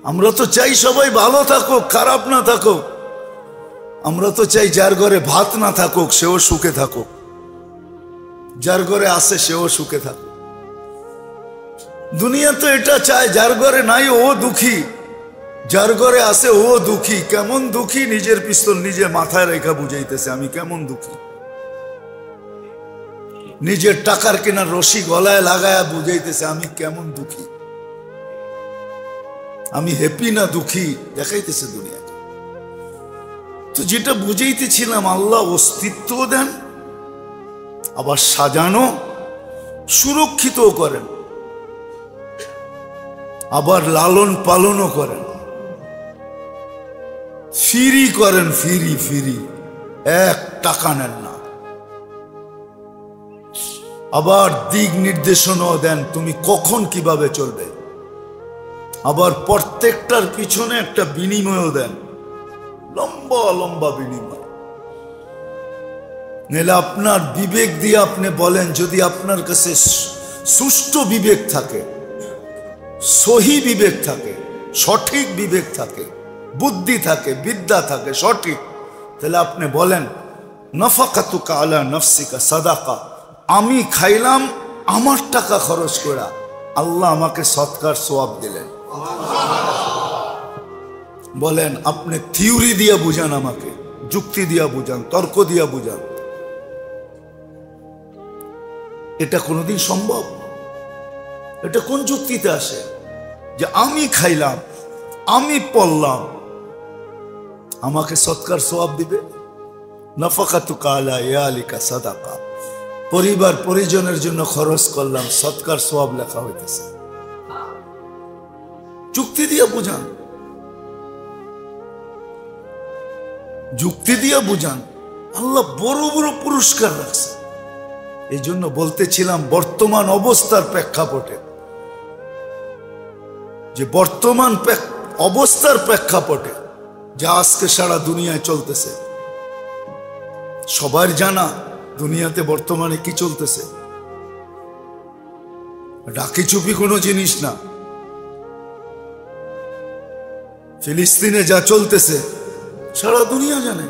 আমরা তো চাই সবাই ভালো থাকুক, খারাপ না থাকুক। আমরা তো চাই যার ঘরে ভাত না থাকুক সেও সুখে থাকুক, যার ঘরে আছে সেও সুখে থাকুক। দুনিয়া তো এটা চায়, যার ঘরে নাই ও দুঃখী, যার ঘরে আছে ও দুঃখী। কেমন দুঃখী? নিজের পিস্তল নিজে মাথায় রেখা বুঝাইতেছে আমি কেমন দুঃখী। নিজের টাকার কেনার রশি গলায় লাগায়া বুঝাইতেছে আমি কেমন দুঃখী। আমি হ্যাপি না দুঃখী দেখাইতেছে দুনিয়া। তো যেটা বুঝাইতেছিলাম, আল্লাহ অস্তিত্ব দেন, আবার সাজানো সুরক্ষিত করেন, আবার লালন পালনও করেন, ফিরি করেন, ফিরি ফিরি, এক টাকা নেন না। আবার দিক নির্দেশনাও দেন তুমি কখন কিভাবে চলবে। আবার প্রত্যেকটার পিছনে একটা বিনিময়ও দেন, লম্বা লম্বা বিনিময়। নাহলে আপনার বিবেক দিয়ে আপনি বলেন, যদি আপনার কাছে সুষ্ঠু বিবেক থাকে, সহি বিবেক থাকে, সঠিক বিবেক থাকে, বুদ্ধি থাকে, বিদ্যা থাকে সঠিক, তাহলে আপনি বলেন নাফাকাতুকা আলা নাফসিকা সাদাকা, আমি খাইলাম আমার টাকা খরচ করা, আল্লাহ আমাকে সৎকার সওয়াব দিলেন। বলেন আপনি থিওরি দিয়া বুঝান, আমাকে যুক্তি দিয়া বুঝান, তর্ক দিয়া বুঝান, এটা কোনোদিন সম্ভব? এটা কোন যুক্তিতে আসে যে আমি খাইলাম, আমি পড়লাম, আমাকে সৎকার সওয়াব দিবে? নাফাকাতুকা আলা ইয়ালিকা সাদাকা, পরিবার পরিজনের জন্য খরচ করলাম, সৎকার সওয়াব লেখা হইতেছে। যুক্তি দিয়ে বুঝান, যুক্তি দিয়ে বুঝান। আল্লাহ বড় বড় পুরস্কার রাখছে। এই জন্য বলতেছিলাম বর্তমান অবস্থার প্রেক্ষাপটে, যে বর্তমান অবস্থার প্রেক্ষাপটে যা আজকে সারা দুনিয়ায় চলতেছে, সবার জানা দুনিয়াতে বর্তমানে কি চলতেছে। ডাকি চুপি কোনো জিনিস না। ফিলিস্তিনে যা চলতেছে সারা দুনিয়া জানে,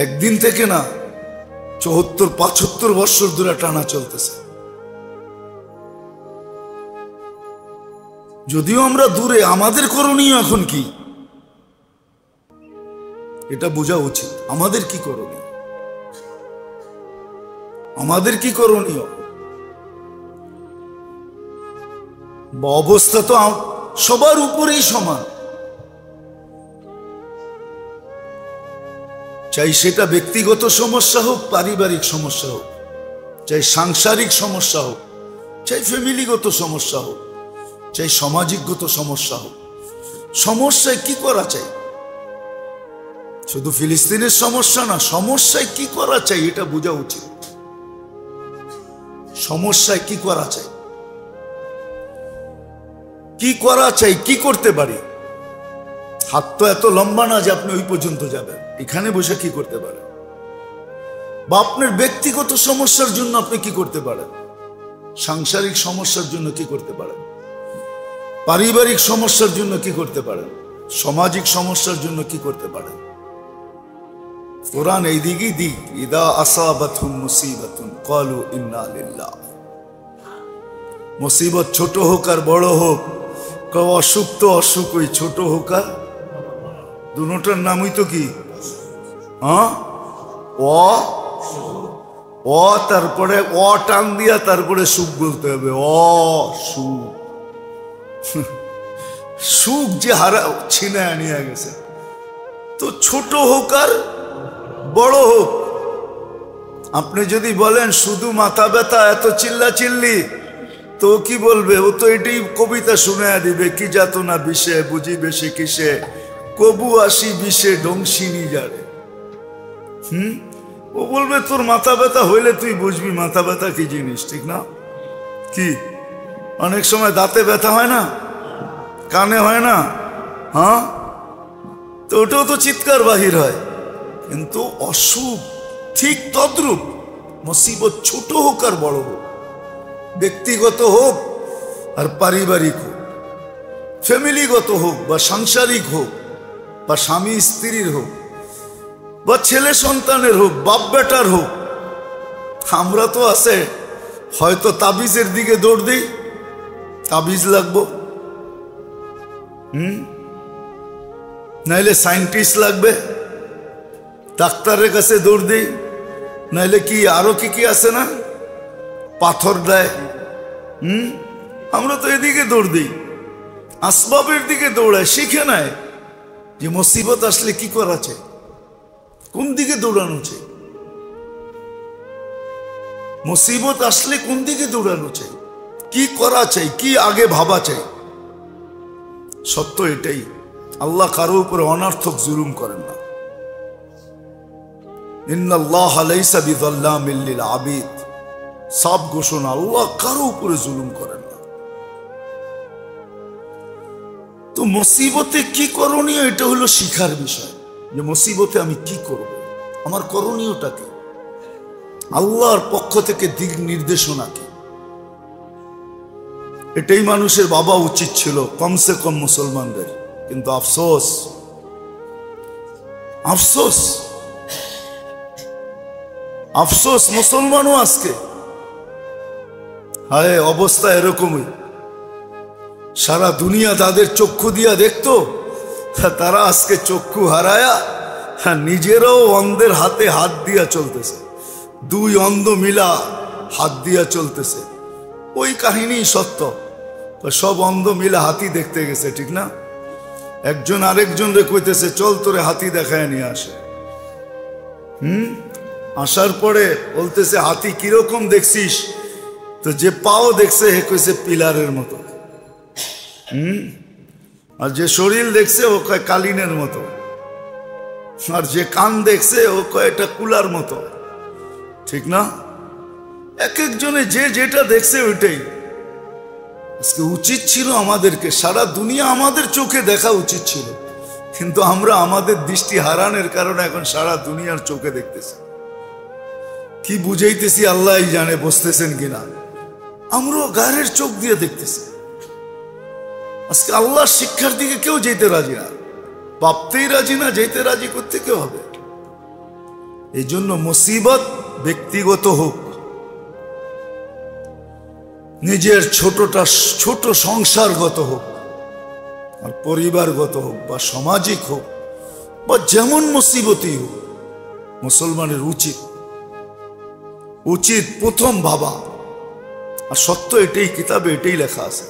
একদিন থেকে না, 74-75 বছর ধরে টানা চলতেছে। যদিও আমরা দূরে, আমাদের করণীয় এখন কি এটা বোঝা উচিত। আমাদের কি করণীয়, আমাদের কি করণীয়? অবস্থা তো সবার উপরেই সমান, চাই সেটা ব্যক্তিগত সমস্যা হোক, পারিবারিক সমস্যা হোক, চাই সাংসারিক সমস্যা হোক, চাই ফ্যামিলিগত সমস্যা হোক, চাই সামাজিকগত সমস্যা হোক। সমস্যায় কি করা চাই? শুধু ফিলিস্তিনের সমস্যা না, সমস্যায় কি করা চাই এটা বোঝা উচিত। সমস্যায় কি করা চাই, কি করা চাই, কি করতে পারি। হাত তো এত লম্বা না যে আপনি ওই পর্যন্ত যাবেন। এখানে বসে কি করতে পারেন, বা আপনার ব্যক্তিগত সমস্যার জন্য আপনি কি করতে পারেন, সাংসারিক সমস্যার জন্য কি করতে পারেন, পারিবারিক সমস্যার জন্য কি করতে পারেন, সামাজিক সমস্যার জন্য কি করতে পারেন। কোরআন এই দিকই দিক, ইদা আসাবাতহুম মুসিবাতুন ক্বালু ইন্না লিল্লাহ। মুসিবত ছোট হোক আর বড় হোক, অসুখ তো অসুখ, ওই ছোট হোক আর দুটোটার নামই তো কি, অ তারপরে অ টান দিয়া তারপরে সুখ বলতে হবে। সুখ, সুখ যে হারা ছিনে আনিয়া গেছে। তো ছোট হোক আর বড় হোক, আপনি যদি বলেন শুধু মাথা ব্যথা, এত চিল্লা চিল্লি, তো কি বলবে? ও তো এটাই কবিতা শুনে দিবে, কি যাত না বিষে বুঝি বেশি কিসে, কবু আসি বিষে ডংসিনি যারে। ও বলবে তোর মাথা ব্যথা হইলে তুই বুঝবি মাথা ব্যথা কি জিনিস, ঠিক না? কি অনেক সময় দাঁতে ব্যথা হয় না, কানে হয় না, তো ওটাও তো চিৎকার বাহির হয়। কিন্তু অসুখ ঠিক তদ্রূপ। মুসিবত ছোট হোক আর বড় হোক, ব্যক্তিগত হোক আর পারিবারিক হোক, ফ্যামিলিগত হোক বা সাংসারিক হোক বা স্বামী স্ত্রীর হোক বা ছেলে সন্তানের হোক, বাপ বেটার হোক, আমরা তো আছে হয়তো তাবিজের দিকে দৌড় দিই, তাবিজ লাগবো, নাইলে সায়েন্টিস্ট লাগবে, ডাক্তারের কাছে দৌড় দিই, নাইলে কি আরো কি কি আছে না, পাথর দেয়, আমরা তো এদিকে দৌড় দিই, আসবাবের দিকে দৌড়ায়, শিখে নেয় যে মুসিবত আসলে কি করা চাই, কোন দিকে দৌড়ানো চাই, মুসিবত আসলে কোন দিকে দৌড়ানো চাই, কি করা চাই, কি আগে ভাবা চাই। সত্য এটাই, আল্লাহ কারো উপরে অনার্থক জুলুম করেন না। ইন্নাল্লাহ লাইসা বিযাল্লামিল লিল আবিদ, সব ঘোষণা, আল্লাহ কারো উপরে জুলুম করেন না। তো মুসিবতে কি করণীয়, এটা হলো শিখার বিষয়, যে মুসিবতে আমি কি করব, আমার করণীয়টা কি, আল্লাহর পক্ষ থেকে দিক নির্দেশনা কি, এটাই মানুষের ভাবা উচিত ছিল কমসে কম মুসলমানদের। কিন্তু আফসোস, আফসোস, আফসোস, মুসলমানও আজকে হায় অবস্থা এরকমই। সারা দুনিয়া তাদের চক্ষু দিয়া দেখতো, তারা আজকে চক্ষু হারায়া নিজেরাও অন্ধের হাতে হাত দিয়া চলতেছে, দুই অন্ধ মিলা হাত দিয়া চলতেছে। ওই কাহিনী সত্য, সব অন্ধ মিলা হাতি দেখতে গেছে, ঠিক না? একজন আরেকজন রে কইতেছে চল তোরে হাতি দেখায় নিয়ে আসে। আসার পরে বলতেছে হাতি কিরকম দেখছিস? তো যে পাও দেখছে হে কইছে পিলারের মতো, আর যে শরীর দেখছে ও কয় কালিনের মতো, আর যে কান দেখছে ও কয় এটা কুলার মতো, ঠিক না? এক একজনে যে যেটা দেখছে ওইটাই। আজকে উচিত ছিল আমাদেরকে সারা দুনিয়া আমাদের চোখে দেখা উচিত ছিল, কিন্তু আমরা আমাদের দৃষ্টি হারানোর কারণে এখন সারা দুনিয়ার চোখে দেখতেছি। কি বুঝাইতেছি আল্লাহ জানে, বুঝতেছেন কিনা? আমরাও গায়ের চোখ দিয়ে দেখতেছি। আজকে আল্লাহর শিক্ষার দিকে কেউ যেতে রাজি না, ভাবতেই রাজি না, যেতে রাজি করতে কেউ হবে। এই জন্য মুসিবত ব্যক্তিগত হোক, নিজের ছোট সংসারগত হোক, আর পরিবারগত হোক বা সামাজিক হোক বা যেমন মুসিবতই হোক, মুসলমানের উচিত প্রথম ভাবা। আর সত্য এটাই, কিতাবে এটাই লেখা আছে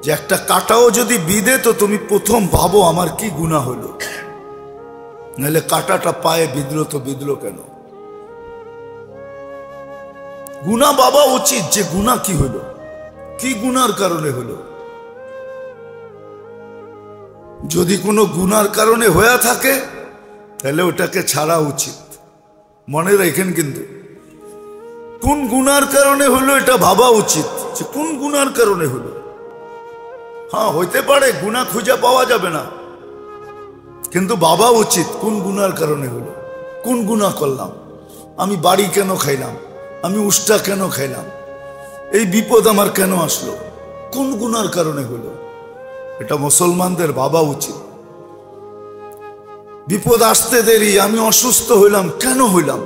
যে একটা কাঁটাও যদি বিঁধে তো তুমি প্রথম ভাবো আমার কি গুনাহ হলো, নাহলে কাঁটাটা পায়ে বিঁধলো তো বিঁধলো কেন? গুনাহ ভাবা উচিত যে গুনাহ কি হলো, কি গুনার কারণে হলো। যদি কোনো গুনার কারণে হয়ে থাকে তাহলে ওটাকে ছাড়া উচিত। মনে রাখেন কিন্তু কোন গুনার কারণে হলো এটা ভাবা উচিত, যে কোন গুনার কারণে হলো। হ্যাঁ, হইতে পারে গুনাহ খুঁজে পাওয়া যাবে না, কিন্তু ভাবা উচিত কোন গুনার কারণে হলো, কোন গুনাহ করলাম, আমি বাড়ি কেন খাইলাম, আমি উষ্টা কেন খাইলাম, এই বিপদ আমার কেন আসলো, কোন গুনার কারণে হলো, এটা মুসলমানদের ভাবা উচিত। বিপদ আসতে দেরি, আমি অসুস্থ হইলাম, কেন হইলাম,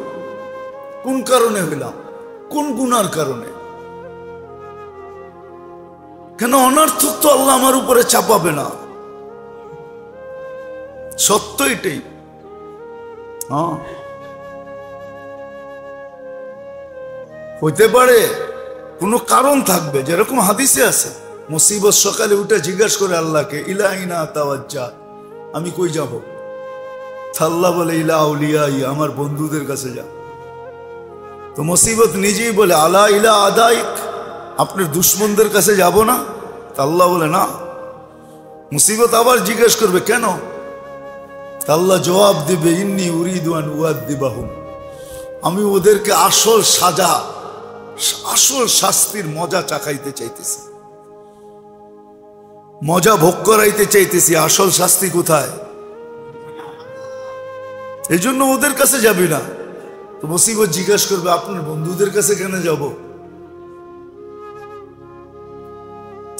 কোন কারণে হইলাম, কোন গুনার কারণে? কেন অনর্থক তো আল্লাহ আমার উপরে চাপাবে না। সত্য এটাই। হ্যাঁ, হইতে পারে কোনো কারণ থাকবে, যেরকম হাদিসে আছে মুসিবত সকালে উঠে জিজ্ঞাসা করে আল্লাহকে, ইলাহিনা তাওয়াজ্জা, আমি কই যাব? আল্লাহ বলে ইলা আউলিয়াই, আমার বন্ধুদের কাছে যা। তো মুসিবত নিজেই বলে আলা ইলা আদাইক, আপনার দুশ্মনদের কাছে যাব না? আল্লাহ বলে না। মুসিবত আবার জিজ্ঞেস করবে কেন? আল্লাহ জবাব দিবে ইন্নী উরিদু আন উআযযিবাহুম, আমি ওদেরকে আসল সাজা, আসল শাস্তির মজা চাকাইতে চাইতেছি, মজা ভোগ করাইতে চাইতেছি। আসল শাস্তি কোথায়? এই জন্য ওদের কাছে যাবি না। তো মুসিবত জিজ্ঞাসা করবে আপনার বন্ধুদের কাছে কেন যাব?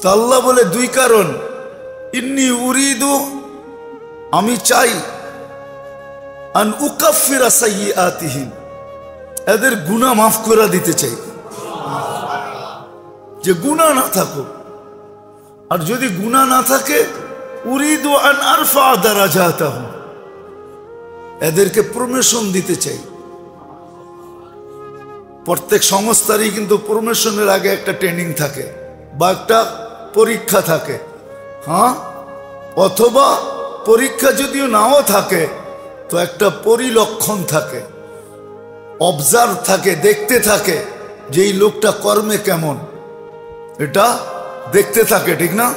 তো আল্লাহ বলে দুই কারণ, ইন্নী উরিদু, আমি চাই, আন উকাফিরা সাইয়্যাতিহিম, এদের গুনাহ মাফ করে দিতে চাই, যে গুনাহ না থাকুক। আর যদি গুনাহ না থাকে, উরিদু আন আরফা দারাজাতাহুম, এদেরকে প্রমোশন দিতে চাই। প্রত্যেক সংস্থারই কিন্তু প্রমোশনের আগে একটা ট্রেনিং থাকে বা একটা পরীক্ষা থাকে, হ্যাঁ, অথবা পরীক্ষা যদিও নাও থাকে তো একটা পরিলক্ষণ থাকে, অবজার্ভ থাকে, দেখতে থাকে যে এই লোকটা কর্মে কেমন, এটা দেখতে থাকে, ঠিক না?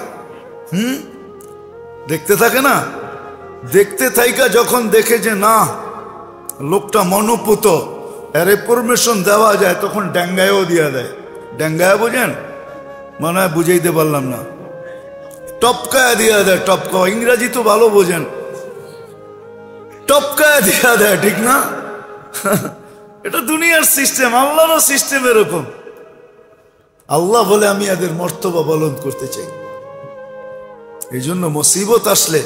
দেখতে থাকে না? দেখতে থাইকা যখন দেখে যে না লোকটা মনোপুত, এরে পারমিশন দেওয়া যায়, তখন ড্যাঙ্গায়ও দিয়া দেয়। ড্যাঙ্গায় বোঝেন? মনে হয় বুঝাইতে পারলাম না। টপকায় দিয়া দেয়, টপকা, ইংরাজি তো ভালো বোঝেন, টপকায় দিয়া দেয়, ঠিক না? এটা দুনিয়ার সিস্টেম, আল্লাহরও সিস্টেম এরকম। আল্লাহ বলে আমি এদের মর্তবা বলন্দ করতে চাই। এই জন্য মুসিবত আসলে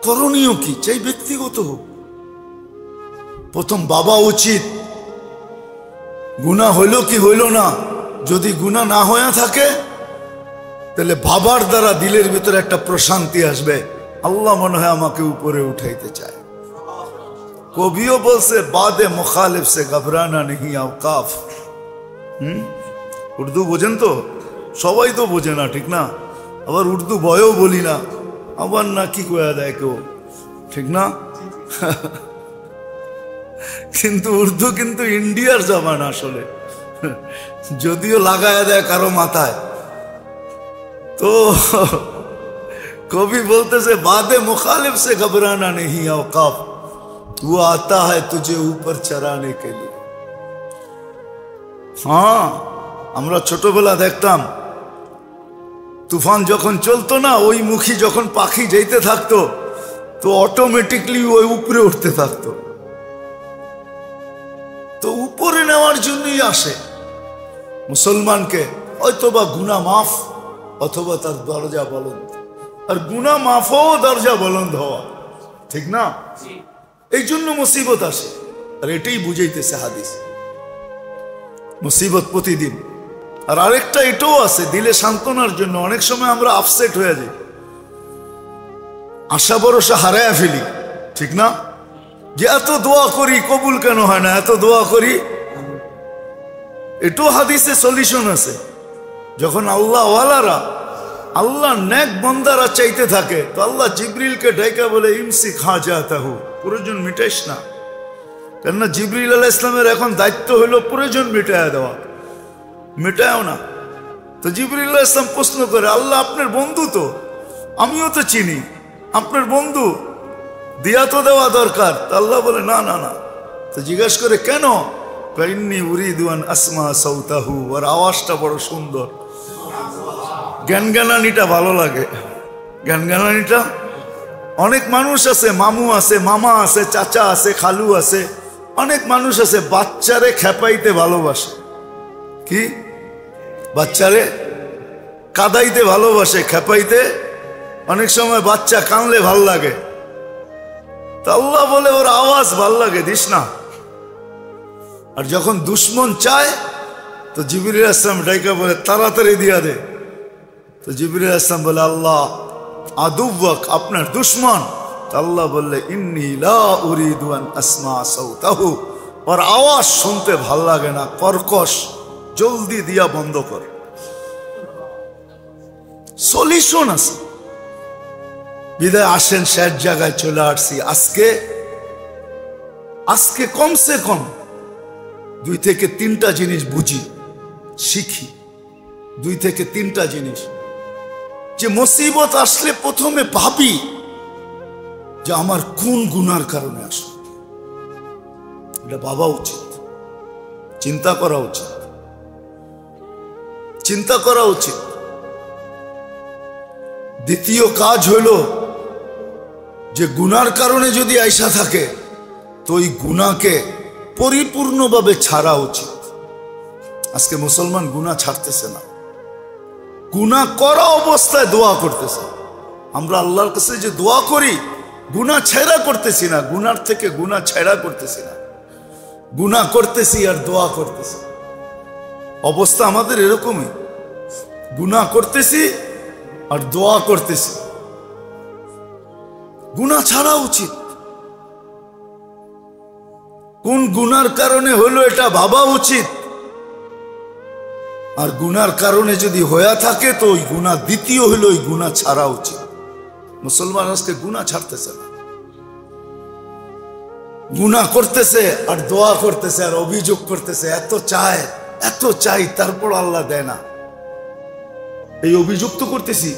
করণীয় কি চাই, ব্যক্তিগত হোক। প্রথম বাবা উচিত, গুনাহ হইল কি হইল না, যদি গুনাহ না হয়ে থাকে তাহলে বাবার দ্বারা দিলের ভিতরে একটা প্রশান্তি আসবে, আল্লাহ মনে হয় আমাকে উপরে উঠাইতে চায়। কবিও বলছে বাদে মুখালিফ সে ঘবরানা নেই আওকাফ। উর্দু বোঝেন তো? সবাই তো বোঝে না, ঠিক না? আবার উর্দু বয়ও বলি না, আবার না কি কয়া দেয় কেউ, ঠিক না? কিন্তু উর্দু কিন্তু ইন্ডিয়ার জবান আসলে, যদিও লাগায় দেয় কারো মাথায়। তো কবি বলতেছে বাদে মুখালিফ সে ঘবরানা নেই औकाफ, वो आता है तुझे ऊपर चराने के लिए। হ্যাঁ, আমরা ছোটবেলা দেখতাম তুফান যখন চলতো না, ওই মুখী যখন পাখি যেতে থাকতো তো অটোমেটিকলি ওই উপরে উঠতে থাকতো। তো উপরে নেওয়ার জন্যই আসে মুসলমানকে, হয়তোবা গুনাহ মাফ অথবা তার দরজা বুলন্দ। আর গুনাহ মাফও দরজা বুলন্দ হওয়া, ঠিক না? এই জন্য মুসিবত আসে। আর এটাই বুঝাইতেছে হাদিস, মুসিবত প্রতিদিন। আর আরেকটা এটাও আছে দিলে সান্ত্বনার জন্য। অনেক সময় আমরা আপসেট হয়ে যাই, আশা ভরসা হারায় ফেলি, ঠিক না? যে এত দোয়া করি কবুল কেন হয় না, এত দোয়া করি। এটাও হাদিসে সলিউশন আছে। যখন আল্লাহ ওয়ালারা, আল্লাহ নেক বন্দারা চাইতে থাকে তো আল্লাহ জিবরিলকে ডাইকা বলে ইমসিক হাজাতাহু, প্রয়োজন মিটাইস না। কেননা জিবরিল আলাইহিস সালামের এখন দায়িত্ব হলো প্রয়োজন মিটায়া দেওয়া, মেটায়ও না। তো জিবরিল আলাইহিস সালাম প্রশ্ন করে, আল্লাহ আপনার বন্ধু তো, আমিও তো চিনি, আপনার বন্ধু, দিয়া তো দেওয়া দরকার। তো আল্লাহ বলে না না না। তো জিজ্ঞেস করে কেন? ইন্নী উরিদু আন আসমা সাউতাহু, ওর আওয়াজটা বড় সুন্দর, জ্ঞানগানানিটা ভালো লাগে। জ্ঞানগানানিটা, অনেক মানুষ আছে, মামু আছে, মামা আছে, চাচা আছে, খালু আছে, অনেক মানুষ আছে বাচ্চারে খেপাইতে ভালোবাসে। কি? বাচ্চারে কাদাইতে ভালোবাসে, খেপাইতে। অনেক সময় বাচ্চা কানলে ভাল লাগে, তা আল্লাহ বলে ওর আওয়াজ ভাল লাগে, দিস না। আর যখন দুশ্মন চায় তো জিবরিল আলাইহিস সালাম ডাইকা বলে তাড়াতাড়ি দিয়া দে। তো জিবরিল আলাইহিস সালাম বলে আল্লাহ আদুওয়াক, আপনার দুশ্মন। তো আল্লাহ বললে ইন্নী লা উরিদু আন আসমা সাউতাহু, ওর আওয়াজ শুনতে ভাল লাগে না, কর্কশ, জলদি দিয়া বন্ধ কর। সলিউশন আছে। বিদায় আসেন, শেষ জায়গায় চলে আসছি। আজকে কমসে কম 2 থেকে 3টা জিনিস বুঝি, শিখি। 2 থেকে 3টা জিনিস। যে মুসিবত আসলে প্রথমে ভাবি যে আমার কোন গুনার কারণে আসলো, এটা ভাবা উচিত, চিন্তা করা উচিত, চিন্তা করা উচিত। দ্বিতীয় কাজ হইল যে গুনার কারণে যদি আইসা থাকে তো ওই গুনাহকে পরিপূর্ণভাবে ছাড়া উচিত। আজকে মুসলমান গুনাহ ছাড়তেছে না। গুনাহ করা অবস্থায় দোয়া করতেছে। আমরা আল্লাহর কাছে যে দোয়া করি, গুনাহ ছেড়া করতেছি না, গুনার থেকে গুনাহ ছেড়া করতেছি না, গুনাহ করতেছি আর দোয়া করতেছি। অবস্থা আমাদের এরকমই, গুনাহ করতেছি আর দোয়া করতেছি। গুনাহ ছাড়া উচিত। কোন গুনার কারণে হলো এটা ভাবা উচিত। আর গুনার কারণে যদি হয়ে থাকে তো ওই গুনাহ দ্বিতীয় হলো ওই গুনাহ ছাড়া উচিত। মুসলমান আজকে গুনাহ ছাড়তেছে না, গুনাহ করতেছে আর দোয়া করতেছে আর অভিযোগ করতেছে, এত চাই তারপর আল্লাহ দেয় না। এই অভিযোগ তো করতেছি,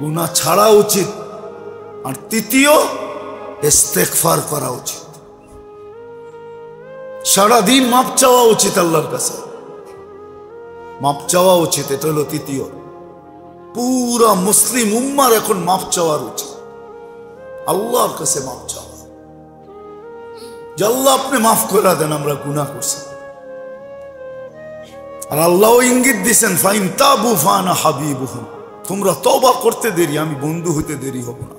গুনাহ ছাড়া উচিত। আর তৃতীয়, ইস্তেগফার করা উচিত, সারাদিন মাপ চাওয়া উচিত, আল্লাহর কাছে মাপ চাওয়া উচিত। এটা হলো তৃতীয়। পুরা মুসলিম উম্মার এখন মাপ চাওয়ার উচিত, আল্লাহর কাছে মাপ চাওয়া, যে আল্লাহ আপনি মাফ করে দেন, আমরা গুনাহ করছি। আর আল্লাহ ইঙ্গিত দিছেন, ফাইন তাবু ফানা হাবিবুহুম, তোমরা তওবা করতে দেরি, আমি বন্ধু হইতে দেরি হব না।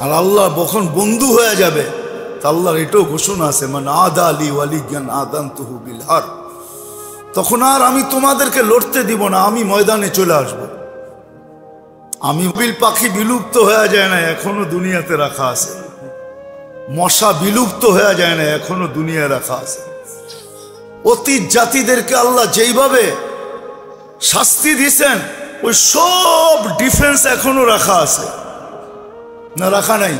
আর আল্লাহ যখন বন্ধু হয়ে যাবে, আল্লাহর এটাও ঘোষণা আছে, মান আদা আলী ওয়ালিয়ান আদানতুহু বিল হারব, তখন আর আমি তোমাদেরকে লড়তে দিব না, আমি ময়দানে চলে আসব। আমি বিল পাখি বিলুপ্ত হয়ে যায় না, এখনো দুনিয়াতে রাখা আছে। মশা বিলুপ্ত হয়ে যায় না, এখনো দুনিয়ায় রাখা আছে। অতীত জাতিদেরকে আল্লাহ যেইভাবে শাস্তি দিয়েছেন, ওই সব ডিফেন্স এখনো রাখা আছে না, রাখা নাই?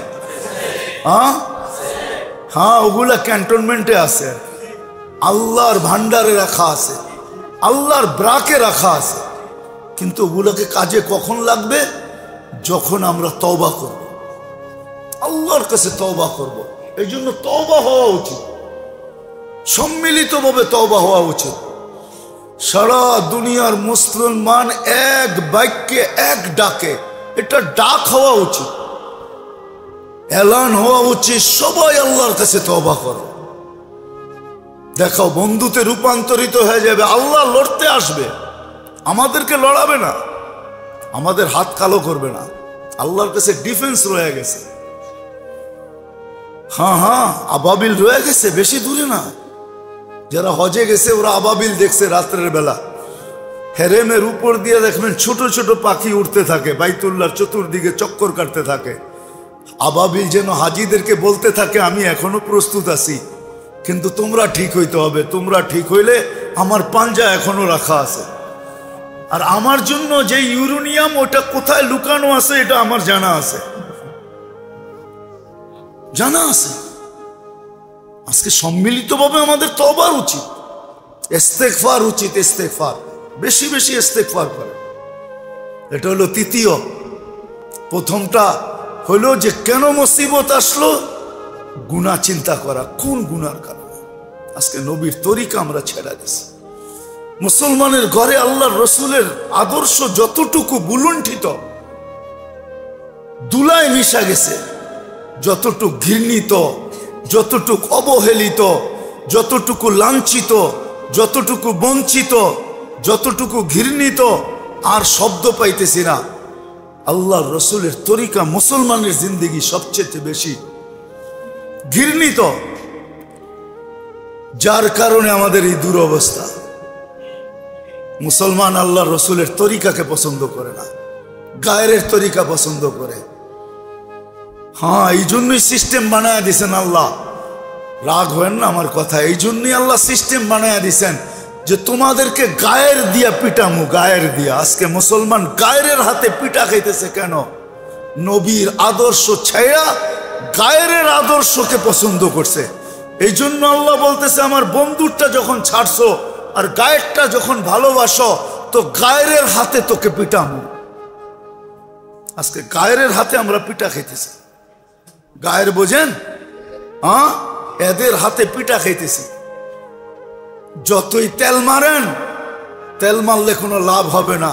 হ্যাঁ, ওগুলা ক্যান্টনমেন্টে আছে, আল্লাহর ভান্ডারে রাখা আছে, আল্লাহর ব্রাকে রাখা আছে। কিন্তু ওগুলোকে কাজে কখন লাগবে? যখন আমরা তওবা করব, আল্লাহর কাছে তওবা করব। এই জন্য তওবা হওয়া উচিত, সম্মিলিতভাবে তওবা হওয়া উচিত। সারা দুনিয়ার মুসলমান এক বাক্যে, এক ডাকে, এটা ডাক হওয়া উচিত, এলান হওয়া উচিত, সবাই আল্লাহর কাছে তওবা করো। দেখাও, বন্ধুতে রূপান্তরিত হয়ে যাবে। আল্লাহ লড়তে আসবে, আমাদেরকে লড়াবে না, আমাদের হাত কালো করবে না। আল্লাহর কাছে ডিফেন্স রয়ে গেছে। হ্যাঁ, আবাবিল রয়ে গেছে, বেশি দূরে না। যারা হজে গেছে ওরা আবাবিল দেখছে রাত্রের বেলা, হেরেমের উপর দিয়ে দেখবেন ছোট ছোট পাখি উঠতে থাকে, বাইতুল্লাহর চতুর্দিকে চক্কর কাটতে থাকে। আবাবিল যেন হাজিদেরকে বলতে থাকে, আমি এখনো প্রস্তুত আছি, কিন্তু তোমরা ঠিক হইতে হবে, তোমরা ঠিক হইলে আমার পাঞ্জা এখনো রাখা আছে। আর আমার জন্য যে ইউরেনিয়াম ওটা কোথায় লুকানো আছে এটা আমার জানা আছে, জানা আছে। আজকে সম্মিলিতভাবে আমাদের তওবার উচিত, ইস্তেগফার উচিত, ইস্তেগফার, বেশি বেশি ইস্তেগফার করে। এটা হলো তৃতীয়। প্রথমটা হলো যে কেন মুসিবত আসলো, গুনাহ চিন্তা করা, কোন গুনার কারণে। আজকে নবীর তরিকা আমরা ছেড়ে দিছি। মুসলমানের ঘরে আল্লাহর রসুলের আদর্শ যতটুকু বুলুণ্ঠিত, দুলায় মিশা গেছে, যতটুকু ঘৃণিত, যতটুকু অবহেলিত, যতটুকু লাঞ্ছিত, যতটুকু বঞ্চিত, যতটুকু ঘৃণিত, আর শব্দ পাইতেছি না। আল্লাহর রসুলের তরিকা মুসলমানের জিন্দেগি সবচেয়ে বেশি ঘৃণিত, যার কারণে আমাদের এই দুরবস্থা। মুসলমান আল্লাহর রসুলের তরিকাকে পছন্দ করে না, গায়ের তরিকা পছন্দ করে। হ্যাঁ, এই জন্যই সিস্টেম বানায় দিছেন আল্লাহ। রাগ হয় না আমার কথা, এই জন্যই আল্লাহ সিস্টেম বানায় দিছেন যে তোমাদেরকে গায়ের দিয়া পিটামু, গায়ের দিয়া। আজকে মুসলমান গায়ের হাতে পিটা খাইতেছে কেন? নবীর আদর্শ ছায়া গায়ের আদর্শকে পছন্দ করছে। এই জন্য আল্লাহ বলতেছে, আমার বন্ধুরটা যখন ছাড়ছো আর গায়েরটা যখন ভালোবাসো, তো গায়ের হাতে তোকে পিটামু। আজকে গায়ের হাতে আমরা পিটা খাইতেছি। গায়ের বোঝেন? হ্যাঁ, এদের হাতে পিটা খাইতেছি। যতই তেল মারেন, তেল মারলে কোনো লাভ হবে না,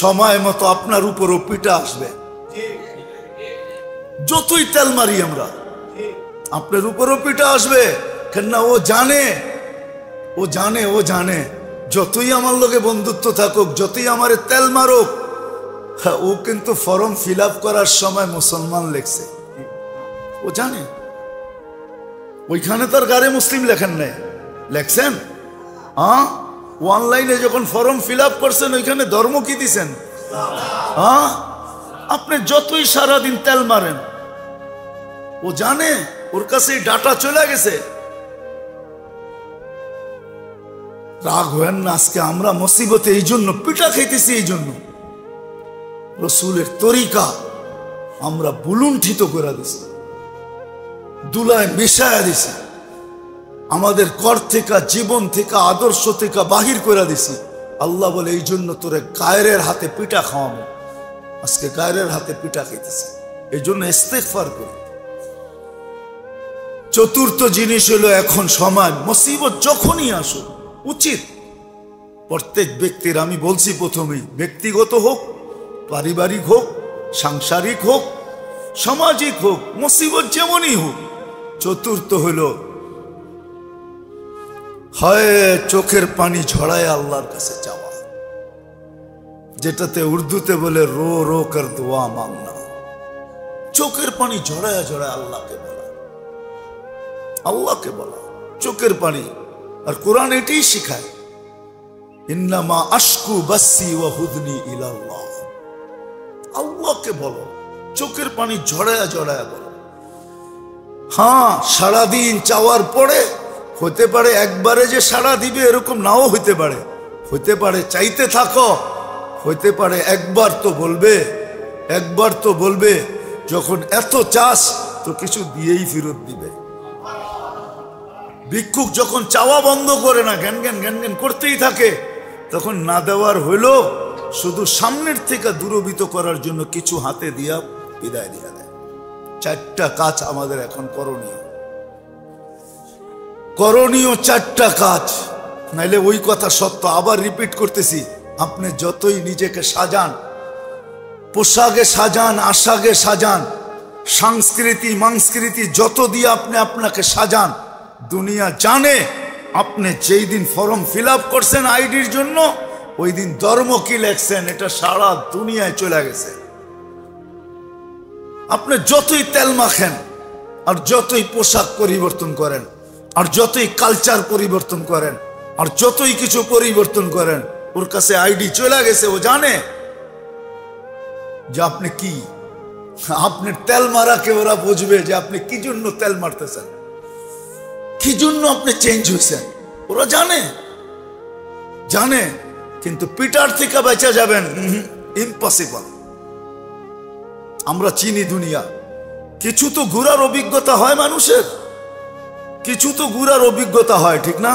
সময় মতো আপনার উপরও পিটা আসবে। যতই তেল মারি আমরা, আপনার উপরও পিটা আসবে। কেননা ও জানে, ও জানে, ও জানে যতই আমার লগে বন্ধুত্ব থাকুক, যতই আমারে তেল মারুক, ও কিন্তু ফর্ম ফিল আপ করার সময় মুসলমান লেখছে, ও জানে। ওইখানে তার গারে মুসলিম লেখেন নাই, লেখছেন অনলাইনে যখন ফর্ম ফিল আপ করছেন ওইখানে ধর্ম কি দিছেন? আপনি যতই সারাদিন তেল মারেন, ও জানে, ওর কাছে ডাটা চলে গেছে। রাগ হয়েন না, আজকে আমরা মুসিবতে এই জন্য পিঠা খাইতেছি, এই জন্য রসুলের তরিকা আমরা বুলুণ্ঠিত করে দিছি, দুলায় মিশায়া দিছি, আমাদের কর থেকে, জীবন থেকে, আদর্শ থেকে বাহির করে দিছি। আল্লাহ বলে এই জন্য তোরে গায়ের হাতে পিঠা খাওয়াবো। আজকে গায়ের হাতে পিঠা খাইতেছি, এই জন্য ইস্তেগফার করি। চতুর্থ জিনিস হলো, এখন সময় মুসিবত যখনই আসুক, উচিত প্রত্যেক ব্যক্তির, আমি বলছি প্রথমেই, ব্যক্তিগত হোক, পারিবারিক হোক, সাংসারিক হোক, সামাজিক হোক, মুসিবত যেমনই হোক, চতুর্থ হলো হয় চোখের পানি ঝরায় আল্লাহর কাছে যাওয়া, যেটাতে উর্দুতে বলে রো রো কর দোয়া মাংনা। চোখের পানি ঝরায় ঝরায় আল্লাহকে বলা, আল্লাহকে বলা চোখের পানি। আর কোরআন এটাই শিখায়, ইন্নামা আশকু বাসি ওয়া হুদনি ইলাল্লাহ। আল্লাহকে বলো, চোখের পানি ঝরায়া ঝরায়া বলো। হ্যাঁ, সারাদিন চাওয়ার পরে হতে পারে একবারে যে সাড়া দিবে এরকম নাও হইতে পারে, হইতে পারে চাইতে থাকো, হইতে পারে একবার তো বলবে, একবার তো বলবে, যখন এত চাস তো কিছু দিয়েই ফেরত দিবে। ভিক্ষুক যখন চাওয়া বন্ধ করে না, জ্ঞান জ্ঞান জ্ঞান জ্ঞান করতেই থাকে, তখন না দেওয়ার হইল শুধু সামনের থেকে দূরভীত করার জন্য কিছু হাতে দিয়া বিদায় দিয়া দেয়। চারটা কাজ আমাদের এখন করণীয়, করণীয় চারটা কাজ, নাইলে ওই কথা সত্য। আবার রিপিট করতেছি, আপনি যতই নিজেকে সাজান, পোশাকে সাজান, আশাকে সাজান, সংস্কৃতি মাংস্কৃতি যত দিয়ে আপনি আপনাকে সাজান, দুনিয়া জানে আপনি যেই দিন ফর্ম ফিল আপ করছেন আইডির জন্য, ওই দিন ধর্ম কি লেখছেন এটা সারা দুনিয়ায় চলে গেছে। আপনি যতই তেল মাখেন, আর যতই পোশাক পরিবর্তন করেন, আর যতই কালচার পরিবর্তন করেন, আর যতই কিছু পরিবর্তন করেন, ওর কাছে আইডি চলে গেছে। ও জানে যে আপনি কি, আপনার তেল মারাকে ওরা বুঝবে যে আপনি কি জন্য তেল মারতেছেন, কি জন্য আপনি চেঞ্জ হয়েছেন, ওরা জানে, জানে। কিন্তু পিটার থেকে বেঁচে যাবেন, ইম্পসিবল। আমরা চিনি দুনিয়া, কিছু তো ঘুরার অভিজ্ঞতা হয় মানুষের, কিছু তো ঘুরার অভিজ্ঞতা হয়, ঠিক না?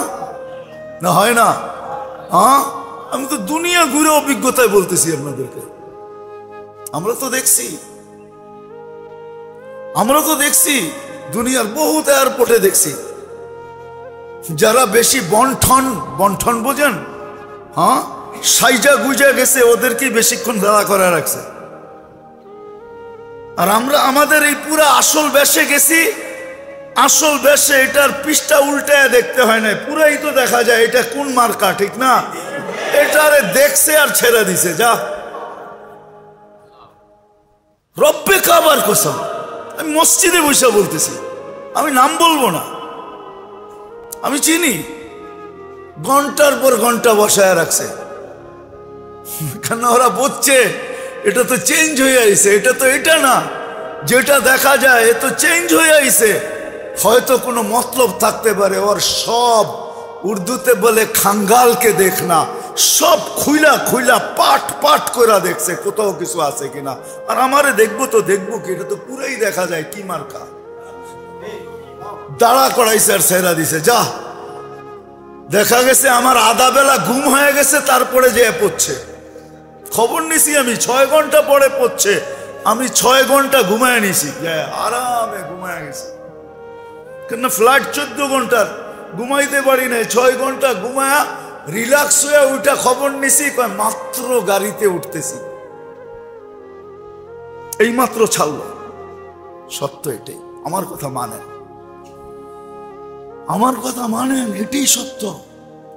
না হয় না? হ্যাঁ, আমি তো দুনিয়া ঘুরে অভিজ্ঞতায় বলতেছি আপনাদেরকে। আমরা তো দেখছি, আমরা তো দেখছি দুনিয়ার বহুত এয়ারপোর্টে দেখছি, যারা বেশি বন্ঠন, বন্ঠন বোঝেন? হ্যাঁ, সাইজা গুজা গেছে, ওদেরকে বেশিক্ষণ দাঁড়া করে রাখছে। আর আমরা আমাদের এই পুরা আসল বেশে গেছি, আসল বেশে এটার পৃষ্ঠা উল্টায় দেখতে হয় না, পুরাই তো দেখা যায় এটা কোন মার্কা, ঠিক না? এটারে দেখছে আর ছেড়ে দিছে। যা রব্বে কাবার কসম, আমি মসজিদে বসে বলতেছি, আমি নাম বলবো না, আমি চিনি, ঘন্টার পর ঘন্টা বসায় রাখছে। কেন? ওরা বুঝছে এটা তো চেঞ্জ হয়ে আইছে, এটা তো এটা না যেটা দেখা যায়, এ তো চেঞ্জ হয়ে আইছে। হয়তো কোনো মতলব থাকতে পারে ওর, সব উর্দুতে বলে খাঙ্গালকে দেখনা, সব খুইলা খুইলা পাট পাট করে দেখছে কোথাও কিছু আছে কিনা। আর আমারে দেখবো তো দেখবো কি, এটা তো পুরাই দেখা যায় কি মার্কা। দাঁড়া করাইছে আর ছেড়া দিছে। যা দেখা গেছে আমার আধা বেলা ঘুম হয়ে গেছে, তারপরে যে পড়ছে। খবর নিছি আমি 6 ঘন্টা পরে পড়ছে, আমি 6 ঘন্টা ঘুমায় নিছি, আরামে ঘুমায় গেছি। কেন? ফ্লাইট 14 ঘন্টার, ঘুমাইতে পারি নাই, 6 ঘন্টা ঘুমায়া রিল্যাক্স হয়ে ওইটা খবর নিছি, মাত্র গাড়িতে উঠতেছি, এই মাত্র ছাড়লো। সত্য এটাই, আমার কথা মানেন, আমার কথা মানেন, এটাই সত্য।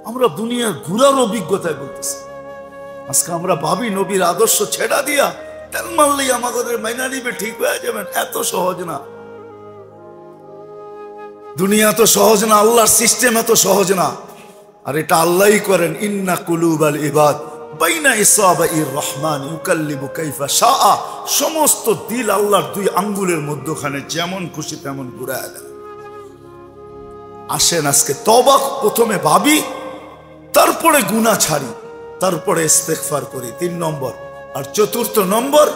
আমরা দুনিয়ার ঘুরার অভিজ্ঞতায় বলতেছি। আজকে আমরা ভাবি নবীর আদর্শ ছেড়া দিয়া তেল মারলেই আমাদের মাইনা নিবে, ঠিক হয়ে যাবেন। এত সহজ না, দুনিয়া তো সহজ না, আল্লাহর সিস্টেম এত সহজ না। আর এটা আল্লাহই করেন, ইন্না কুলুবাল ইবাদ বাইনা ইসাবাইর রহমান ইউকাল্লিবু কাইফা শাআ। সমস্ত দিল আল্লাহর দুই আঙ্গুলের মধ্যখানে, যেমন খুশি তেমন ঘুরায় দেন। আসেন আজকে তওবা প্রথমে ভাবি, তারপরে গুনাহ ছাড়ি, তারপরে ইস্তেগফার করি, 3 নম্বর। আর 4th নম্বর,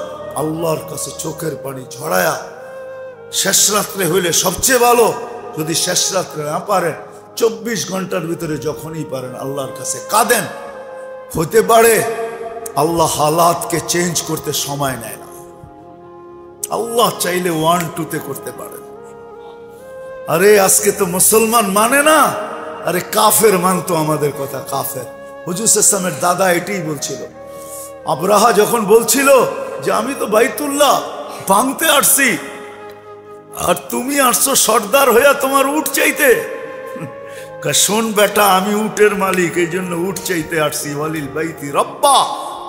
আল্লাহর কাছে চোখের পানি ঝরায়া, শেষ রাত্রে হইলে সবচেয়ে ভালো, যদি শেষ রাত্রে না পারেন 24 ঘন্টার ভিতরে যখনই পারেন আল্লাহর কাছে কাঁদেন। হতে পারে আল্লাহ হালাতকে চেঞ্জ করতে সময় নেয় না, আল্লাহ চাইলে 1-2 করতে পারেন। আরে আজকে তো মুসলমান মানে না, আরে কাফের মানতো আমাদের কথা, কাফের। হুজুর সাল্লাল্লাহু আলাইহি দাদা এটাই বলছিল। আবরাহা যখন বলছিল যে আমি তো বাইতুল্লাহ ভাঙতে আসছি, আর তুমি আসছো সর্দার হইয়া তোমার উট চাইতে। শোন বেটা, আমি উটের মালিক, এই জন্য উট চাইতে আসছি। ওয়ালিল বাইতি রব্বা,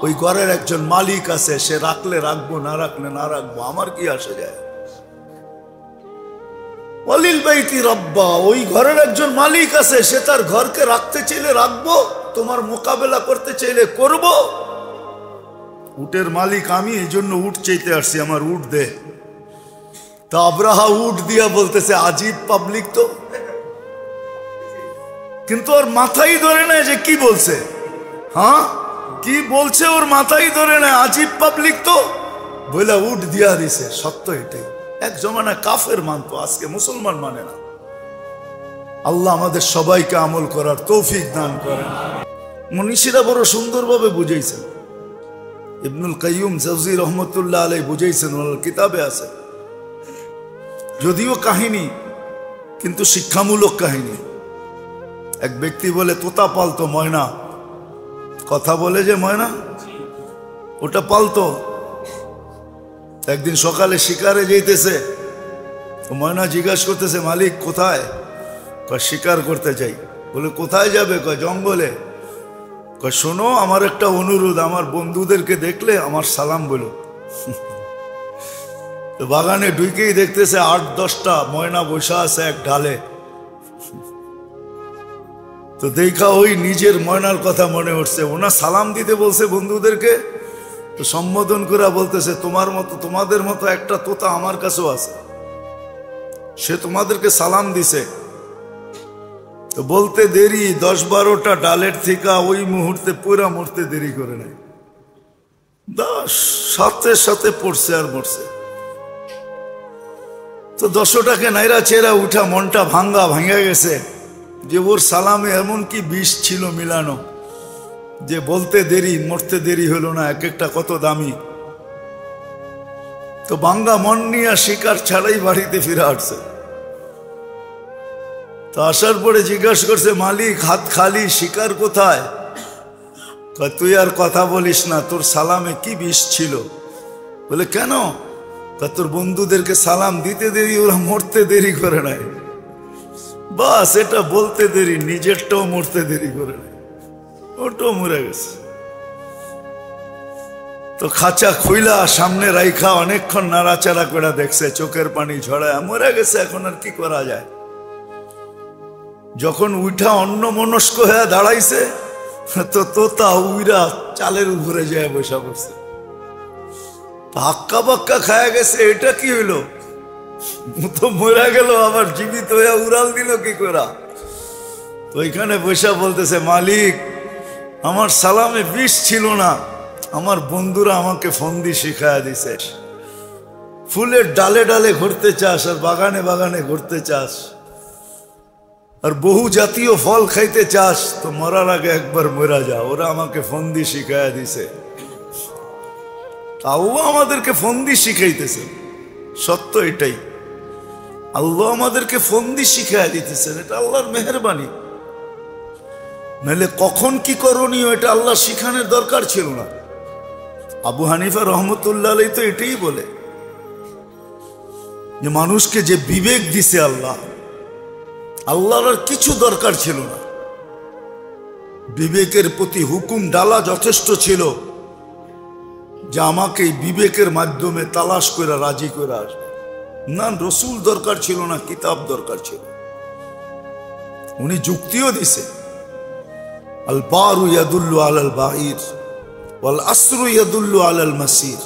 ওই ঘরের একজন মালিক আছে, সে রাখলে রাখবো, না রাখলে না রাখবো, আমার কি আসে যায়। ওয়ালিল বাইতি রব্বা, ওই ঘরের একজন মালিক আছে, সে তার ঘরকে রাখতে চাইলে রাখবো, তোমার মোকাবেলা করতে চাইলে করব। উটের মালিক আমি, এই জন্য উট চাইতে আসছি, আমার উট দে। তা আবরাহা উট দিয়া বলতেছে, আজীব পাবলিক তো। কিন্তু ওর মাথাই ধরে নেয় যে কি বলছে, হ্যাঁ কি বলছে ওর মাথাই ধরে নেয়, আজীব পাবলিক তো বলে উট দিয়া দিছে। সত্য এটাই, এক জমানা কাফের মানতো, আজকে মুসলমান মানে না। আল্লাহ আমাদের সবাইকে আমল করার তৌফিক দান করেন। মনীষীরা বড় সুন্দরভাবে বুঝাইছেন, ইবনুল কাইয়ুম জাওজি রহমতুল্লাহ আলাইহি বুঝাইছেন, ওনার কিতাবে আছে। যদিও কাহিনী, কিন্তু শিক্ষামূলক কাহিনী। এক ব্যক্তি বলে তোতা পালতো, ময়না, কথা বলে যে ময়না, ওটা পালতো। একদিন সকালে শিকারে যেতেছে, তো ময়না জিজ্ঞাসা করতেছে, মালিক কোথায়? কয় শিকার করতে চাই। বলে কোথায় যাবে? কয় জঙ্গলে। কয় শোনো, আমার একটা অনুরোধ, আমার বন্ধুদেরকে দেখলে আমার সালাম বলো। তো বাগানে ঢুকেই দেখতেছে 8-10টা ময়না বসা আছে এক ঢালে। তো দেখা ওই নিজের ময়নার কথা মনে উঠছে, ওনা সালাম দিতে বলছে বন্ধুদেরকে, তো সম্বোধন করে বলতেছে, তোমার মতো, তোমাদের মতো একটা তোতা আমার কাছেও আছে, সে তোমাদেরকে সালাম দিছে। তো বলতে দেরি, 10-12টা ডালের থেকে ওই মুহূর্তে পুরা মরতে দেরি করে নাই, সাথে সাথে পড়ছে আর মরছে। তো 10টাকে নাইরা চেরা উঠা, মনটা ভাঙ্গা গেছে যে ওর সালামে এমন কি বিষ ছিল মিলানো, যে বলতে দেরি মরতে দেরি হলো না, এক একটা কত দামি। তো ভাঙ্গা মন নিয়ে শিকার ছাড়াই বাড়িতে ফিরে আসছে। তো আসার পরে জিজ্ঞাসা করছে, মালিক হাত খালি, শিকার কোথায়? তুই আর কথা বলিস না, তোর সালামে কি বিষ ছিল? বলে কেন? তোর বন্ধুদেরকে সালাম দিতে দেরি, ওরা মরতে দেরি করে নাই। বাস এটা বলতে দেরি, নিজেরটাও মরতে দেরি করে নাই, ওটাও মরে গেছে। তো খাঁচা খুইলা সামনে রাইখা অনেকক্ষণ নাড়াচাড়া করে দেখছে, চোখের পানি ঝরায়, মরে গেছে, এখন আর কি করা যায়। যখন উঠা অন্য মনস্ক হয়ে দাঁড়াইছে, তো তোতা উইরা চালের উপরে যায় বসা পড়ছে, হাক্কা বাক্কা খায়া গেছে। এটা কি হইলো? তো মরা গেল, আবার জীবিত হয়ে উড়াল দিল কি করা? তো ওইখানে বসা বলতেছে, মালিক আমার সালামে বিষ ছিল না, আমার বন্ধুরা আমাকে ফন্দি শিখায়া দিছে। ফুলের ডালে ডালে ঘুরতে চাস, আর বাগানে বাগানে ঘুরতে চাস, আর বহু জাতীয় ফল খাইতে চাস, তো মরার আগে একবার মরা যা, ওরা আমাকে ফন্দি শিখায়া দিছে। আল্লাহ আমাদেরকে ফন্দি শিখাইতেছে, সত্য এটাই। আল্লাহ আমাদেরকে ফন্দি শিখাইয়া দিতেছেন, এটা আল্লাহর মেহেরবানি। নাহলে কখন কি করণীয় এটা আল্লাহ শিখানোর দরকার ছিল না। আবু হানিফা রহমতুল্লাহ আলাইহি তো এটাই বলে যে মানুষকে যে বিবেক দিছে আল্লাহ, আল্লাহর আর কিছু দরকার ছিল না। বিবেকের প্রতি হুকুম ডালা যথেষ্ট ছিল যে আমাকে বিবেকের মাধ্যমে তালাশ করে রাজি করে আসবে। না রসুল দরকার ছিল না, কিতাব দরকার ছিল। উনি যুক্তিও দিছে, আল বারু ইয়াদুল্লু আলাল বাহির ওয়াল আসরু ইয়াদুল্লু আলাল মাসির।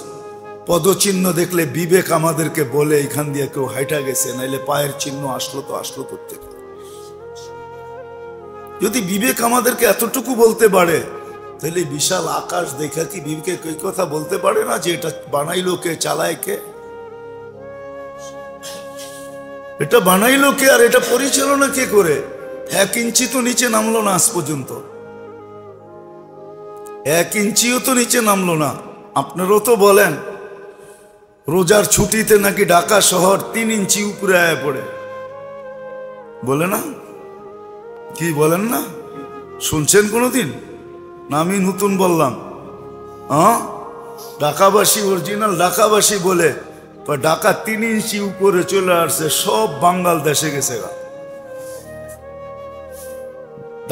পদচিহ্ন দেখলে বিবেক আমাদেরকে বলে এখান দিয়ে কেউ হাইটা গেছে, নাইলে পায়ের চিহ্ন আসলো করতে। যদি বিবেক আমাদেরকে এতটুকু বলতে পারে, তাহলে বিশাল আকাশ দেখা কি বিবেকে কই কথা বলতে পারে না যে এটা বানাইলো কে, চালায় কে? এটা বানাইলো কে আর এটা পরিচালনা কে করে? 1 ইঞ্চি তো নিচে নামলো না আজ পর্যন্ত, 1 ইঞ্চিও তো নিচে নামলো না। আপনারও তো বলেন রোজার ছুটিতে নাকি ঢাকা শহর 3 ইঞ্চি উপরে আয়া পড়ে, বলে না? কি বলেন না? শুনছেন কোনোদিন? না আমি নতুন বললাম? ঢাকাবাসী, অরিজিনাল ঢাকাবাসী বলে ঢাকা 3 ইঞ্চি উপরে চলে আসছে, সব বাঙ্গাল দেশে গেছে,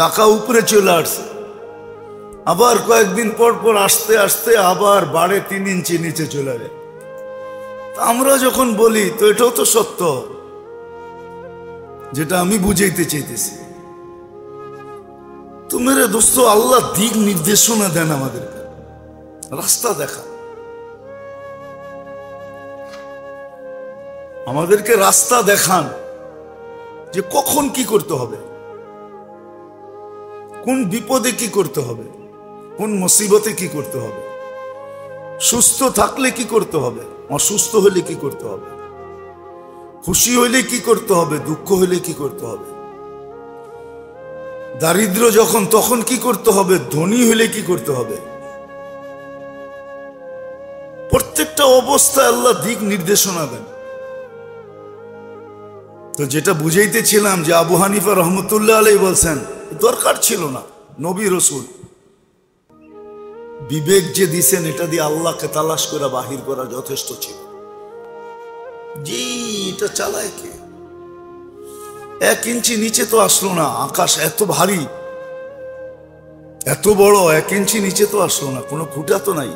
ঢাকা উপরে চলে আসছে। আবার কয়েকদিন পর পর আস্তে আস্তে আবার বাড়ে 3 ইঞ্চি নিচে চলে যায়। আমরা যখন বলি তো এটাও তো সত্য, যেটা আমি বুঝাইতে চাইতেছি। তো মেরে দোস্ত, আল্লাহ দিক নির্দেশনা দেন আমাদেরকে, রাস্তা দেখা, আমাদেরকে রাস্তা দেখান যে কখন কি করতে হবে, কোন বিপদে কি করতে হবে, কোন মুসিবতে কি করতে হবে, সুস্থ থাকলে কি করতে হবে, অসুস্থ হলে কি করতে হবে, খুশি হইলে কি করতে হবে, দুঃখ হইলে কি করতে হবে, দারিদ্র যখন তখন কি করতে হবে, ধনী হইলে কি করতে হবে। প্রত্যেকটা অবস্থায় আল্লাহ দিক নির্দেশনা দেন। তো যেটা বুঝাইতেছিলাম যে আবু হানিফা রহমতুল্লাহ আলাইহি বলছেন দরকার ছিল না নবী রসুল, বিবেক যে দিছেন এটা দিয়ে আল্লাহকে তালাশ করে বাহির করা যথেষ্ট ছিল। জি, এটা চালায় কে? 1 ইঞ্চি নিচে তো আসলো না, আকাশ এত ভারী, এত বড়, 1 ইঞ্চি নিচে তো আসলো না, কোনো খুঁটা তো নাই।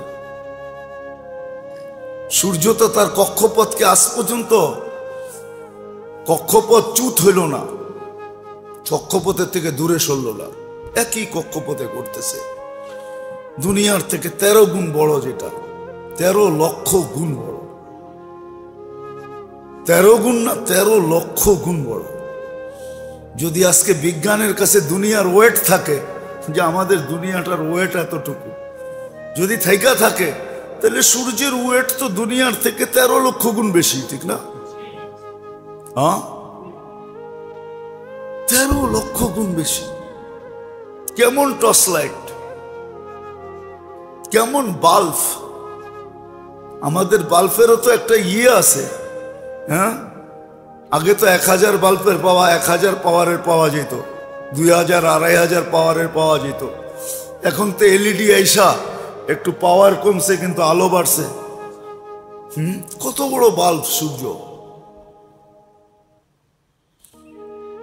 সূর্য তো তার কক্ষপথকে আজ পর্যন্ত কক্ষপথ চ্যুত হইল না, কক্ষপথের থেকে দূরে সরল না, একই কক্ষপথে করতেছে। দুনিয়ার থেকে 13 গুণ বড়, যেটা 13 লক্ষ গুণ বড়, 13 গুণ না 13 লক্ষ গুণ বড়। যদি আজকে বিজ্ঞানের কাছে দুনিয়ার ওয়েট থাকে, যে আমাদের দুনিয়াটার ওয়েট এতটুকু যদি থাইকা থাকে, তাহলে সূর্যের ওয়েট তো দুনিয়ার থেকে 13 লক্ষ গুণ বেশি, ঠিক না? 13 লক্ষ গুণ বেশি। কেমন টর্চ লাইট, কেমন বাল্ব, আমাদের বাল্বেরও তো একটা আছে, হ্যাঁ? আগে তো 1000 বাল্বের পাওয়া 1000 পাওয়ারের পাওয়া যেত, 2000 2500 পাওয়ারের পাওয়া যেত। এখন তো এলইডি আইসা একটু পাওয়ার কমছে কিন্তু আলো বাড়ছে। কত বড় বাল্ব সূর্য,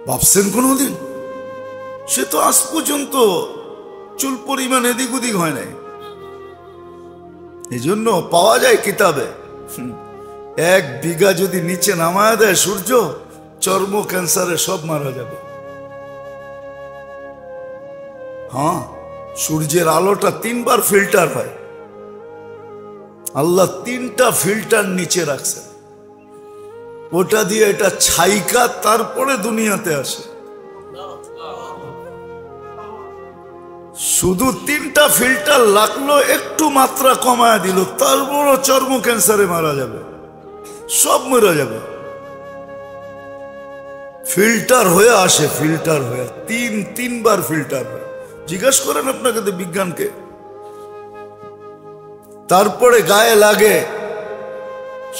ভাবছেন কোনদিন? সে তো আজ পর্যন্ত চুল পরিমাণ এদিক ওদিক হয় নাই। এই জন্য পাওয়া যায় কিতাবে, 1 বিঘা যদি নিচে নামায় দেয় সূর্য, চর্ম ক্যান্সারে সব মারা যাবে। হ্যাঁ, সূর্যের আলোটা 3 বার ফিল্টার হয়, আল্লাহ 3টা ফিল্টার নিচে রাখছে, ওটা দিয়ে এটা ছাইকা তারপরে দুনিয়াতে আসে। শুধু 3টা ফিল্টার লাগলো, একটু মাত্রা কমায় দিল, তারপর চর্ম ক্যান্সারে মারা যাবে, সব মরে যাবে। ফিল্টার হয়ে আসে, ফিল্টার হয়ে 3 বার ফিল্টার হয়। জিজ্ঞেস করেন আপনাকে তো বিজ্ঞানকে। তারপরে গায়ে লাগে,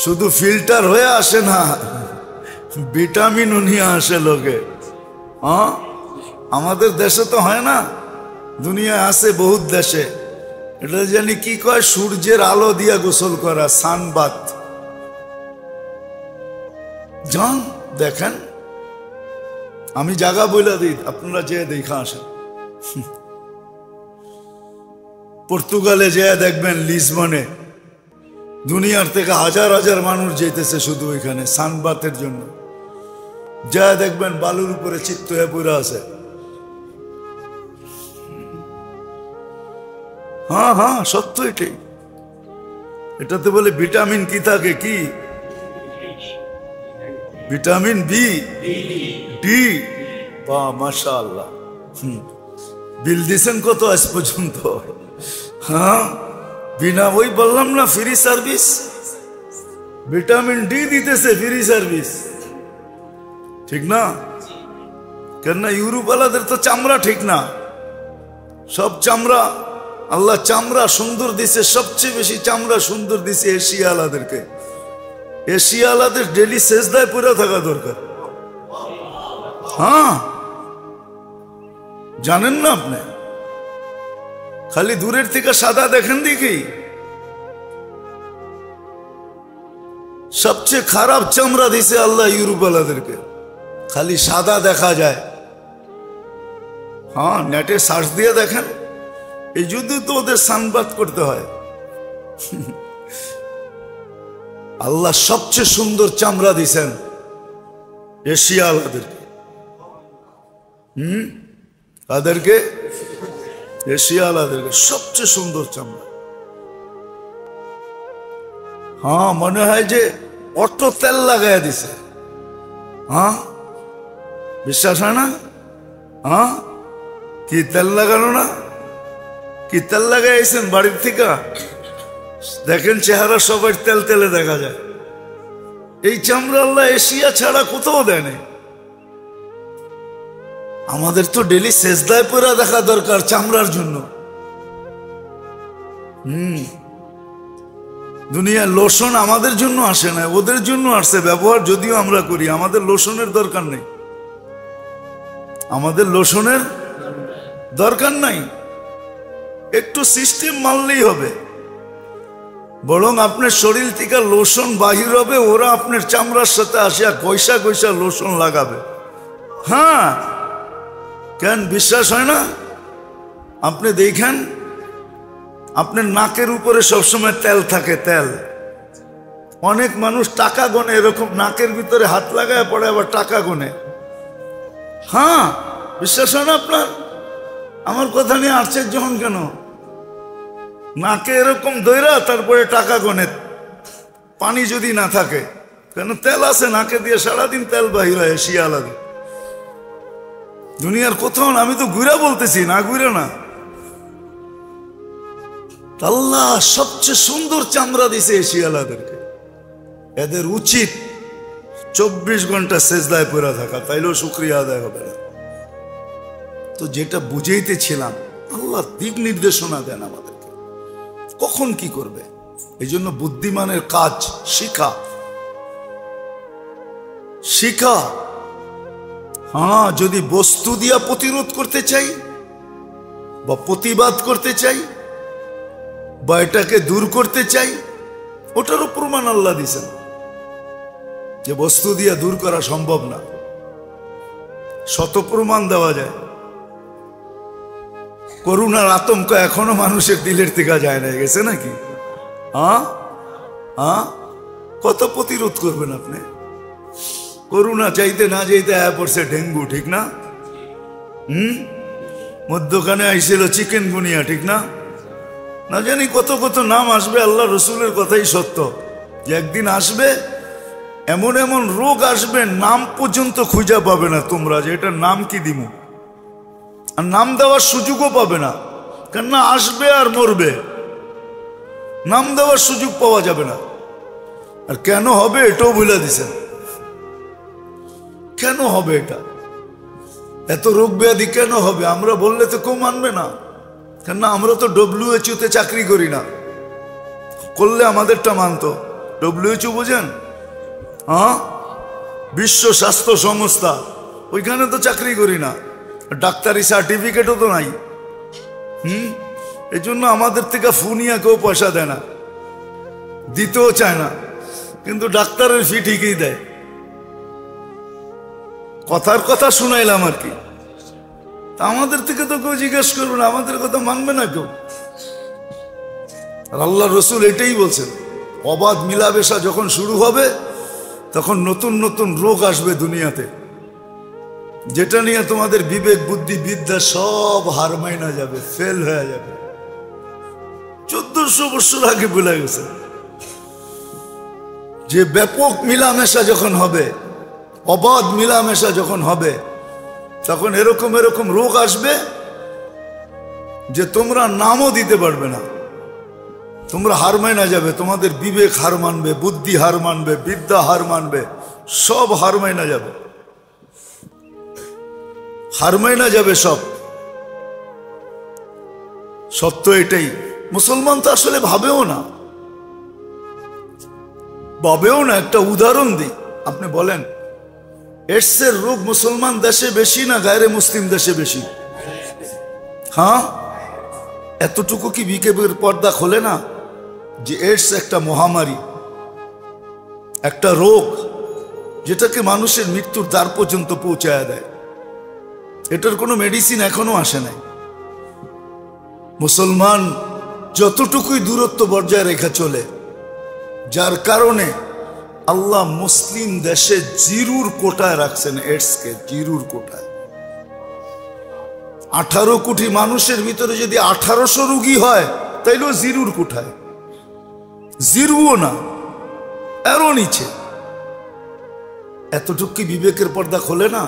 শুধু ফিল্টার হয়ে আসে না, ভিটামিনও নিয়ে আসে লোকে। আমাদের দেশে তো হয় না, দুনিয়ায় আছে বহুত দেশে। এটা জানি কি কয়, সূর্যের আলো দিয়া গোসল করা, সানবাত। যান দেখেন, আমি জায়গা বইলা দিই, আপনারা যে দেখা আসেন। পর্তুগালে যেয়ে দেখবেন লিসবনে দুনিয়ার থেকে হাজার হাজার মানুষ যেতেছে শুধু ওইখানে সানবাতের জন্য। যা দেখবেন বালুর উপরে চিত্ত হয়ে পড়ে আছে। হ্যাঁ হ্যাঁ, সত্য এটাই। এটাতে বলে ভিটামিন কি থাকে, কি ভিটামিন বি ডি। বাহ, মাশাআল্লাহ। বিল দিছেন কত আজ পর্যন্ত? হ্যাঁ, বিনা ওই বললাম না, ফ্রি সার্ভিস। ভিটামিন ডি দিতেছে, ফ্রি সার্ভিস, ঠিক না? কেননা ইউরোপ ওয়ালাদের তো চামড়া ঠিক না, সব চামড়া আল্লাহ চামড়া সুন্দর দিছে, সবচেয়ে বেশি চামড়া সুন্দর দিছে এশিয়া আলাদেরকে। এশিয়া আলাদের ডেলি সেজদায় পড়ে থাকা দরকার। হ্যাঁ, জানেন না আপনি? খালি দূরের থেকে সাদা দেখেন দেখি, সবচেয়ে খারাপ চামড়া দিছে আল্লাহ ইউরোপওয়ালাদেরকে, খালি সাদা দেখা যায়। হ্যাঁ, নেটে সার্চ দিয়ে দেখেন। এই যুদ্ধে তো ওদের সানবাদ করতে হয়। আল্লাহ সবচেয়ে সুন্দর চামড়া দিছেন এশিয়া আলাদেরকে। তাদেরকে এশিয়া আলাদেরকে সবচেয়ে সুন্দর চামড়া। হ্যাঁ, মনে হয় যে অটো তেল লাগাই দিছে। হ্যাঁ, বিশ্বাস হয় না? হ্যাঁ, কি তেল লাগানো না? কি তেল লাগাইছেন বাড়ির থেকে? দেখেন চেহারা সবাই তেল তেলে দেখা যায়। এই চামড়া আল্লাহ এশিয়া ছাড়া কোথাও দেয় নাই। আমাদের তো ডেলি সেজদায় পড়া দেখা দরকার চামড়ার জন্য। দুনিয়ার লোশন আমাদের জন্য আসে না, ওদের জন্য আসছে। ব্যবহার যদিও আমরা করি, আমাদের লোশনের দরকার নেই। আমাদের লোশনের দরকার নাই, একটু সিস্টেম মানলেই হবে। বরং আপনার শরীর থেকে লোশন বাহির হবে, ওরা আপনার চামড়ার সাথে আসিয়া কয়সা কয়সা লোশন লাগাবে। হ্যাঁ, কেন বিশ্বাস হয় না? আপনি দেখেন, আপনার নাকের উপরে সবসময় তেল থাকে, তেল। অনেক মানুষ টাকা গনে, এরকম নাকের ভিতরে হাত লাগায় পড়ে, আবার টাকা গনে। হ্যাঁ, বিশ্বাস হয় না আপনার? আমার কথা নিয়ে আশ্চর্য হন কেন? নাকে এরকম দইরা তারপরে টাকা গনে, পানি যদি না থাকে, কেন তেল আছে নাকে দিয়ে, সারাদিন তেল বাহির হয় এশিয়া আলাদা। দুনিয়ার কোথাও না, আমি তো ঘুরা বলতেছি, না ঘুরে না। আল্লাহ সবচেয়ে সুন্দর চামড়া দিছে এশিয়া আলাদেরকে। এদের উচিত 24 ঘন্টা সেজদায় পড়ে থাকা, তাইলেও শুকরিয়া আদায় হবে না। তো যেটা বুঝাইতেছিলাম, আল্লাহ দিক নির্দেশনা দেন আমাদেরকে কখন কি করবে। এই জন্য বুদ্ধিমানের কাজ শিখা, শিখা। হ্যাঁ, যদি বস্তু দিয়া প্রতিরোধ করতে চাই বা প্রতিবাদ করতে চাই বা এটাকে দূর করতে চাই, ওটারও প্রমাণ আল্লাহ দিছেন যে বস্তু দিয়া দূর করা সম্ভব না। শত প্রমাণ দেওয়া যায়। করুণার আতঙ্ক এখনো মানুষের দিলের থেকে যায় না, গেছে নাকি? হ্যাঁ হ্যাঁ, কত প্রতিরোধ করবেন আপনি? করুণা চাইতে না চাইতে আয়া পড়ছে ডেঙ্গু, ঠিক না? মধ্যখানে আইছিল চিকেন গুনিয়া, ঠিক না? না জানি কত কত নাম আসবে। আল্লাহ রসুলের কথাই সত্য যে একদিন আসবে, এমন এমন রোগ আসবে, নাম পর্যন্ত খুঁজে পাবে না তোমরা, যে এটার নাম কি দিমু। আর নাম দেওয়ার সুযোগও পাবে না, কেননা আসবে আর মরবে, নাম দেওয়ার সুযোগ পাওয়া যাবে না। আর কেন হবে এটাও বলে দিছেন। কেন হবে এটা? এত রোগ ব্যাধি কেন হবে? আমরা বললে তো কেউ মানবে না, কেননা আমরা তো WHO তে চাকরি করি না। করলে আমাদেরটা মানতো। WHO বোঝেন? হ্যাঁ, বিশ্ব স্বাস্থ্য সংস্থা, ওইখানে তো চাকরি করি না, ডাক্তারি সার্টিফিকেটও তো নাই। এই জন্য আমাদের থেকে ফুনিয়া কেউ পয়সা দেয় না, দিতেও চায় না, কিন্তু ডাক্তারের ফি ঠিকই দেয়। কথার কথা শুনাইলাম আর কি। তা আমাদের থেকে তো কেউ জিজ্ঞেস করবে না, আমাদের কথা মানবে না কেউ। আর আল্লাহ রসুল এটাই বলছেন, অবাধ মিলামেশা যখন শুরু হবে তখন নতুন নতুন রোগ আসবে দুনিয়াতে, যেটা নিয়ে তোমাদের বিবেক বুদ্ধি বিদ্যা সব হার মাইনা যাবে, ফেল হয়ে যাবে। 1400 বছর আগে বলে গেছে যে ব্যাপক মিলামেশা যখন হবে, অবাধ মিলামেশা যখন হবে, তখন এরকম এরকম রোগ আসবে যে তোমরা নামও দিতে পারবে না। তোমরা হার মাইনা যাবে, তোমাদের বিবেক হার মানবে, বুদ্ধি হার মানবে, বিদ্যা হার মানবে, সব হার মাইনা যাবে, হার মাইনা যাবে সব। সত্য এটাই। মুসলমান তো আসলে ভাবেও না। একটা উদাহরণ দিই, আপনি বলেন এডসের রোগ মুসলমান দেশে বেশি না গায়রে মুসলিম দেশে বেশি? হ্যাঁ, এতটুকু কি বিকেবের পর্দা খোলে না যে এডস একটা মহামারী, একটা রোগ যেটাকে মানুষের মৃত্যুর দ্বার পর্যন্ত পৌঁছায় দেয়। এটার কোনো মেডিসিন এখনো আসে নাই। মুসলমান যতটুকুই দূরত্ব বজায় রেখে চলে, যার কারণে আল্লাহ মুসলিম দেশে জিরুর কোটায় রাখছেন এডসকে, জিরুর কোটায়। 18 কোটি মানুষের ভিতরে যদি 1800 রোগী হয় তাইলেও জিরুর কোটায়, জিরুও না, এরও নিচে। এতটুকু বিবেকের পর্দা খোলে না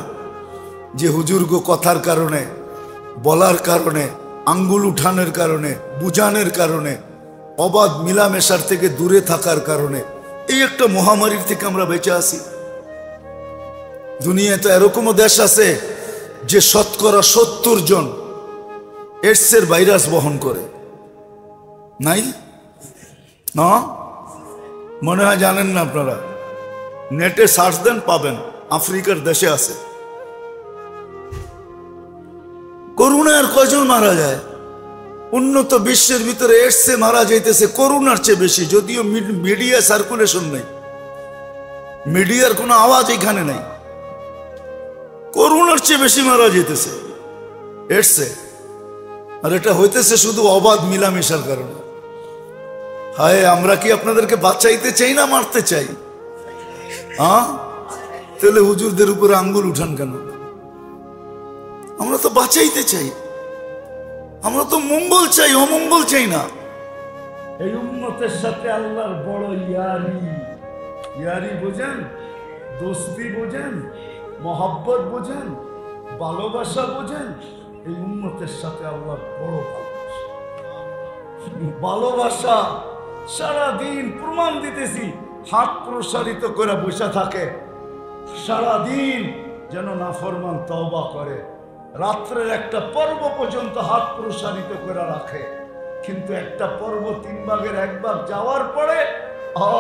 যে হুজুরগো কথার কারণে, বলার কারণে, আঙ্গুল উঠানোর কারণে, বুঝানোর কারণে, অবাধ মিলামেশার থেকে দূরে থাকার কারণে এই একটা মহামারীর থেকে আমরা বেঁচে আছি। দুনিয়ায় তো এরকমও দেশ আছে যে 70% জন এডসের ভাইরাস বহন করে, নাই না? মনে হয় জানেন না আপনারা, নেটে সার্চ দেন পাবেন, আফ্রিকার দেশে আছে। করোনার কয়জন মারা যায়? উন্নত বিশ্বের ভিতরে এডসে মারা যাইতেছে করোনার চেয়ে বেশি, যদিও মিডিয়া সার্কুলেশন নেই, মিডিয়ার কোনো আওয়াজ এখানে নাই। করোনার চেয়ে বেশি মারা যাইতেছে এডসে, আর এটা হইতেছে শুধু অবাধ মিলামেশার কারণে। হায়, আমরা কি আপনাদেরকে বাঁচাইতে চাই না মারতে চাই? হ্যাঁ, তাহলে হুজুরদের উপরে আঙ্গুল উঠান কেন? আমরা তো বাঁচাইতে চাই, আমরা তো মঙ্গল চাই, অমঙ্গল চাই না। এই উম্মতের সাথে আল্লাহর বড় ইয়ারি, ইয়ারি বোঝেন, দোস্তি বোঝেন, মহব্বত বোঝেন, ভালোবাসা বোঝেন। এই উম্মতের সাথে আল্লাহর বড় ভালোবাসা। সারাদিন প্রমাণ দিতেছি, হাত প্রসারিত করে বসে থাকে, সারাদিন যেন নাফরমান তওবা করে, রাত্রের একটা পর্ব পর্যন্ত হাত প্রসারিত করে রাখে, কিন্তু একটা পর্ব 3 ভাগের 1 ভাগ যাওয়ার পরে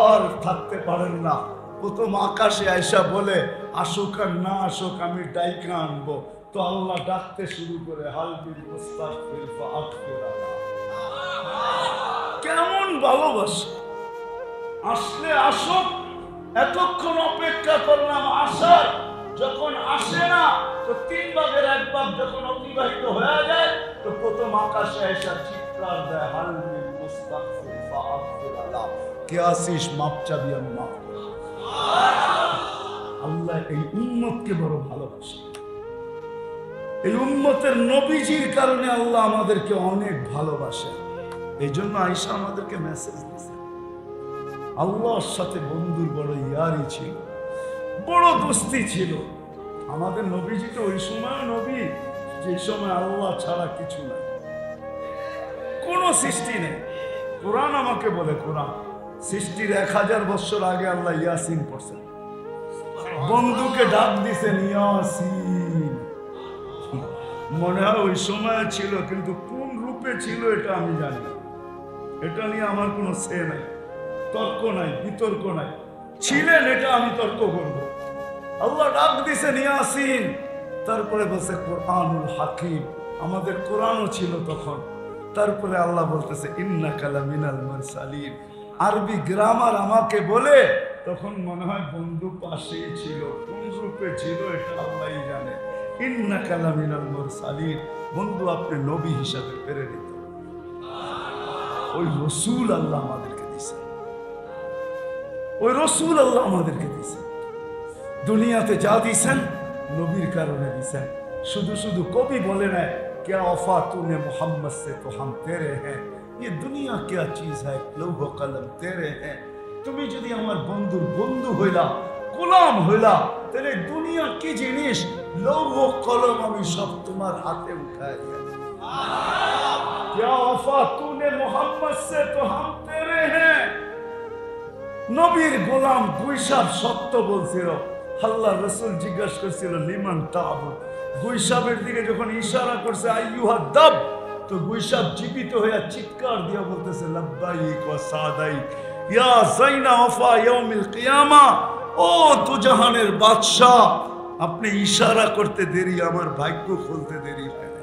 আর থাকতে পারেন না। প্রথম আকাশে আয়সা বলে, আসুক আর না আসুক আমি ডাইকা আনবো। তো আল্লাহ ডাকতে শুরু করে, হালবিল মুস্তাগফির ফাগফির আল্লাহ। কেমন ভালোবাসা! আসলে আসুক, এতক্ষণ অপেক্ষা করলাম আসার, যখন আসে না তো 3 ভাগের 1 ভাগ যখন অতিবাহিত হয়ে যায় তো প্রথম আকাশে এসে চিৎকার দেয়, হালবিল মুস্তাগফির ফাগফির আল্লাহ, কে আসিস মাপ চাবি আমি মাপ করব। আল্লাহ এই উম্মতকে বড় ভালোবাসে। এই উম্মতের নবীজির কারণে আল্লাহ আমাদেরকে অনেক ভালোবাসে। এই জন্য আয়েশা আমাদেরকে মেসেজ দিয়েছে, আল্লাহর সাথে বন্ধুর বড় ইয়ারি ছিল, বড় দোস্তি ছিল। আমাদের নবীজি তো ওই সময় নবী যে সময় আল্লাহ ছাড়া কিছু নাই, কোনো সৃষ্টি নেই। কোরআন আমাকে বলে, কোরআন সৃষ্টির 1000 বছর আগে আল্লাহ ইয়াসিন পড়ছেন, বন্ধুকে ডাক দিছেন ইয়াসিন। মনে হয় ওই সময় ছিল, কিন্তু কোন রূপে ছিল এটা আমি জানি না, এটা নিয়ে আমার কোনো সে নাই, তর্ক নাই, বিতর্ক নাই। ছিলেন, এটা আমি তর্ক করব। আল্লাহ ডাক দিছেন ইয়াসিন, তারপরে বলছে কোরআনুল হাকিম, আমাদের কোরআনও ছিল তখন। তারপরে আল্লাহ বলতেছে ইন্নাকা লামিনাল মুরসালিন। আরবি গ্রামার আমাকে বলে, তখন মনে হয় বন্ধু পাশেই ছিল, কোন রূপে ছিল এটা আল্লাহই জানে। ইন্নাকা লামিনাল মুরসালিন, বন্ধু আপনি নবী হিসাবে প্রেরিত। ওই রসুল আল্লাহ আমাদেরকে দিয়েছে, ওই রসুল আল্লাহ আমাদেরকে দিয়েছে। দুনিয়াতে যা দিয়েছেন নবীর কারণে দিয়েছেন। শুধু শুধু কবি বলে না क्या वफा तूने मोहम्मद से तो हम तेरे हैं, ये दुनिया क्या चीज है लौह कलम तेरे हैं। তুমি যদি আমার বন্ধুর বন্ধু হইলা, গোলাম হইলা, তাহলে দুনিয়া কি জিনিস, লৌহ কলম আমি সব তোমার হাতে উঠায় দিয়েছি। क्या वफा तूने मोहम्मद से तो हम तेरे हैं। নবীর গোলাম গুইসাব সত্য বলছিল। আল্লাহ রাসূল জিজ্ঞাসা করছিল লিমান তা'বুদ, গুইসাবের দিকে যখন ইশারা করছে আইয়ুহা দাব, তো গুইসাব জীবিত হয়ে চিৎকার দিয়ে বলতেছে লাব্বাইক ওয়া সাদাইক ইয়া যাইনা ওয়াফা ইয়াউমিল কিয়ামা। ও দুজাহানের বাদশা, আপনি ইশারা করতে দেরি, আমার ভাগ্য খুলতে দেরি হয় না।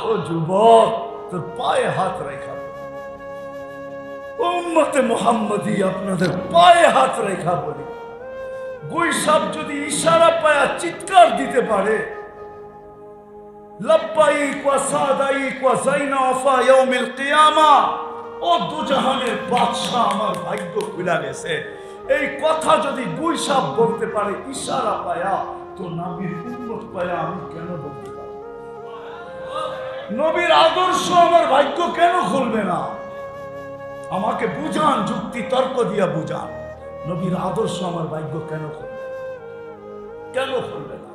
ও যুবক, তোর পায়ে হাত রেখা, উম্মতে মুহাম্মদী আপনাদের পায়ে হাত রেখা বলি, গুইসাব যদি ইশারা পায়া চিৎকার দিতে পারে লাব্বাইক ওয়া সাদাইক ওয়া যাইনা ওয়াফা ইয়াউমিল কিয়ামা, ও দুজাহানের বাদশা আমার ভাগ্য খুলে গেছে, এই কথা যদি গুইসাব বলতে পারে ইশারা পায়া, তো নবীর উম্মত পায়া আমি কেন বলতে পারব? নবীর আদর্শ আমার ভাগ্য কেন খুলবে না? আমাকে বুঝান, যুক্তি তর্ক দিয়া বুঝান, নবীর আদর্শ আমার ভাগ্য কেন খুলবে, কেন খুলবে না?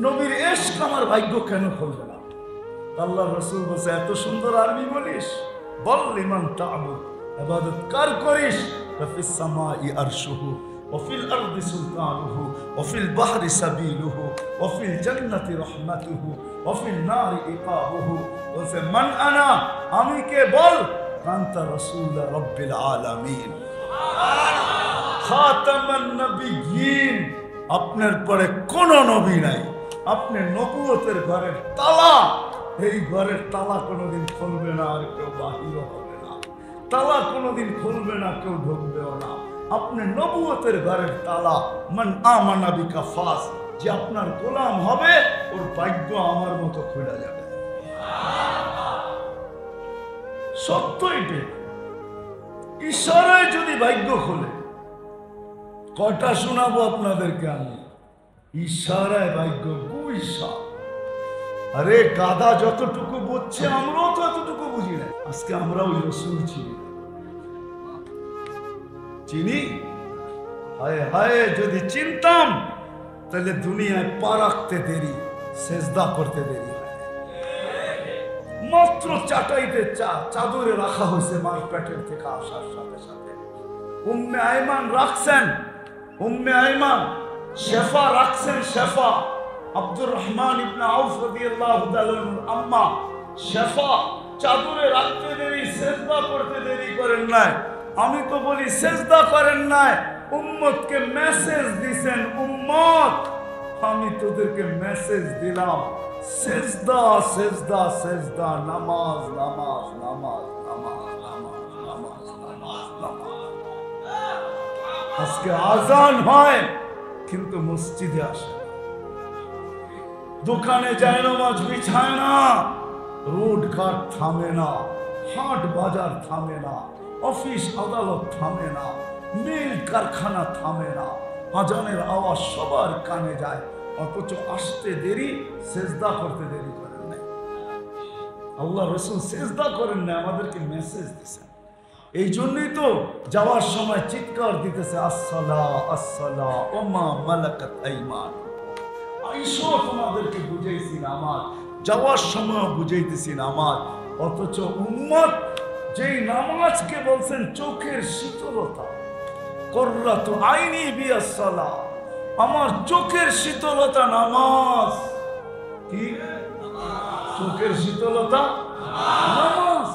নবীর ইশক আমার ভাগ্য কেন খুলবে না? আল্লাহ রাসূল বলছে এত সুন্দর আরবি বলিস, বল লিমান তা'বুদ, ইবাদত কার করিস, ফিস সামাই আরশুহু ওয়া ফিল আরদি সুলতানুহু ওয়া ফিল বাহরি সাবিলুহু ওয়া ফিল জান্নাতি রাহমাতুহু ওয়া ফিল নারি ইকাবুহু। বলছে মান আনা, আমি কে, বল কান্তা রাসূল রাব্বিল আলামিন খাতামান নবিয়্যিন, আপনার পরে কোন নবী নাই, আপনি নবুয়তের ঘরের তালা, এই ঘরের তালা কোনোদিন খুলবে না, আর কেউ বাহির হবে না, তালা কোনোদিন খুলবে না, কেউ ঢুকবেও না, আপনি নবুয়তের ঘরের তালা। মান আমানা বিকা ফাস, যে আপনার গোলাম হবে ওর ভাগ্য আমার মতো খুলে যাবে। সত্য এটা, ইশারায় যদি ভাগ্য খোলে, কটা শোনাবো আপনাদেরকে আমি, ইশারায় ভাগ্য গুইসাব। আরে গাধা যতটুকু বুঝছে আমরাও তো এতটুকু বুঝি না। আজকে আমরা ওই রসুল চিনি, হায় হায় যদি চিনতাম তাহলে দুনিয়ায় পা রাখতে দেরি, সেজদা করতে দেরি হয়। মাত্র চাটাইতে চাদরে রাখা হয়েছে মার পেটের থেকে আসার সাথে সাথে। উম্মে আইমান রাখছেন, উম্মে আইমান শেফা রাখছেন, শেফা আব্দুর রহমান ইবনে আউফ রাদিয়াল্লাহু তাআলা আম্মা শেফা চাদরে রাখতে দেরি, সেজদা করতে দেরি করেন নাই। আমি তো বলি সেজদা করেন নাই, উম্মতকে মেসেজ দিবেন, উম্মত আমি তোদেরকে মেসেজ দিলাম, সেজদা সেজদা সেজদা, নামাজ নামাজ নামাজ নামাজ নামাজ নামাজ নামাজ নামাজ। আজকে আজান হয় কিন্তু মসজিদে আসে, দোকানে যায় নামাজ বিছায় না, রোড ঘাট থামে না, হাট বাজার থামে না, অফিস আদালত থামে না, মিল কারখানা থামে না, আজানের আওয়াজ সবার কানে যায়, অথচ আসতে দেরি, সেজদা করতে দেরি করেন নাই। আল্লাহ রাসূল সেজদা করেন না, আমাদেরকে মেসেজ দিয়েছেন। এই জন্যই তো যাওয়ার সময় চিৎকার দিতেছে আসসালা আসসালা ওমা মালাকাত আইমান। আইসো তোমাদেরকে বুঝাইছি নামাজ, যাওয়ার সময় বুঝাইতেছি নামাজ, অথচ উম্মত যেই নামাজকে বলছেন চোখের শীতলতা, কুররাতু আইনি বিয়াসসালা, আমার চোখের শীতলতা নামাজ। কি চোখের শীতলতা? নামাজ।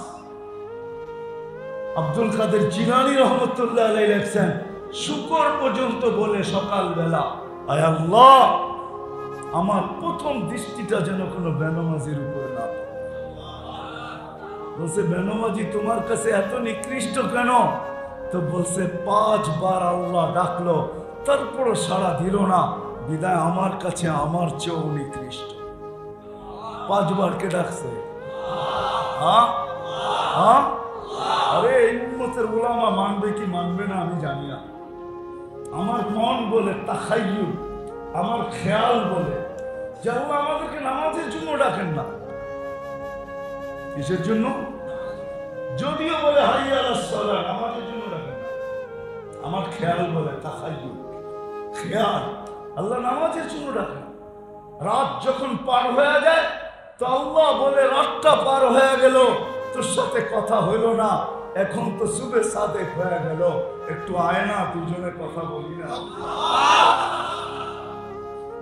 আব্দুল কাদের জিলানী রহমতুল্লাহ আলাইহি লেখছেন, শুকর পর্যন্ত বলে সকালবেলা, আয় আল্লাহ আমার প্রথম দৃষ্টিটা যেন কোনো বেনামাজির উপরে না পড়ে। বলছে বেনামাজি তোমার কাছে এত নিকৃষ্ট কেন? তো বলছে 5 বার আল্লাহ ডাকলো, তারপরও সাড়া দিল না, বিদায় আমার কাছে আমার চেয়েও নিকৃষ্ট। 5 বার কে ডাকছে? হ্যাঁ হ্যাঁ, আরে এই উম্মতের উলামা মানবে কি মানবে না আমি জানি না। আমার মন বলে, তাখাইয়ুল, আমার খেয়াল বলে যে আল্লাহ আমাদেরকে নামাজের জন্য ডাকেন না। কিসের জন্য? যদিও বলে হাইয়া আলাস সালাহ, নামাজের জন্য ডাকেন না। আমার খেয়াল বলে, তাখাইয়ুল, খেয়াল, আল্লাহ নামাজের জন্য ডাকেন। রাত যখন পার হয়ে যায় তো আল্লাহ বলে, রাতটা পার হয়ে গেল, তোর সাথে কথা হইল না, এখন তো সুবে সাদেক হয়ে গেল, একটু আয় না, দুজনে কথা বলি না।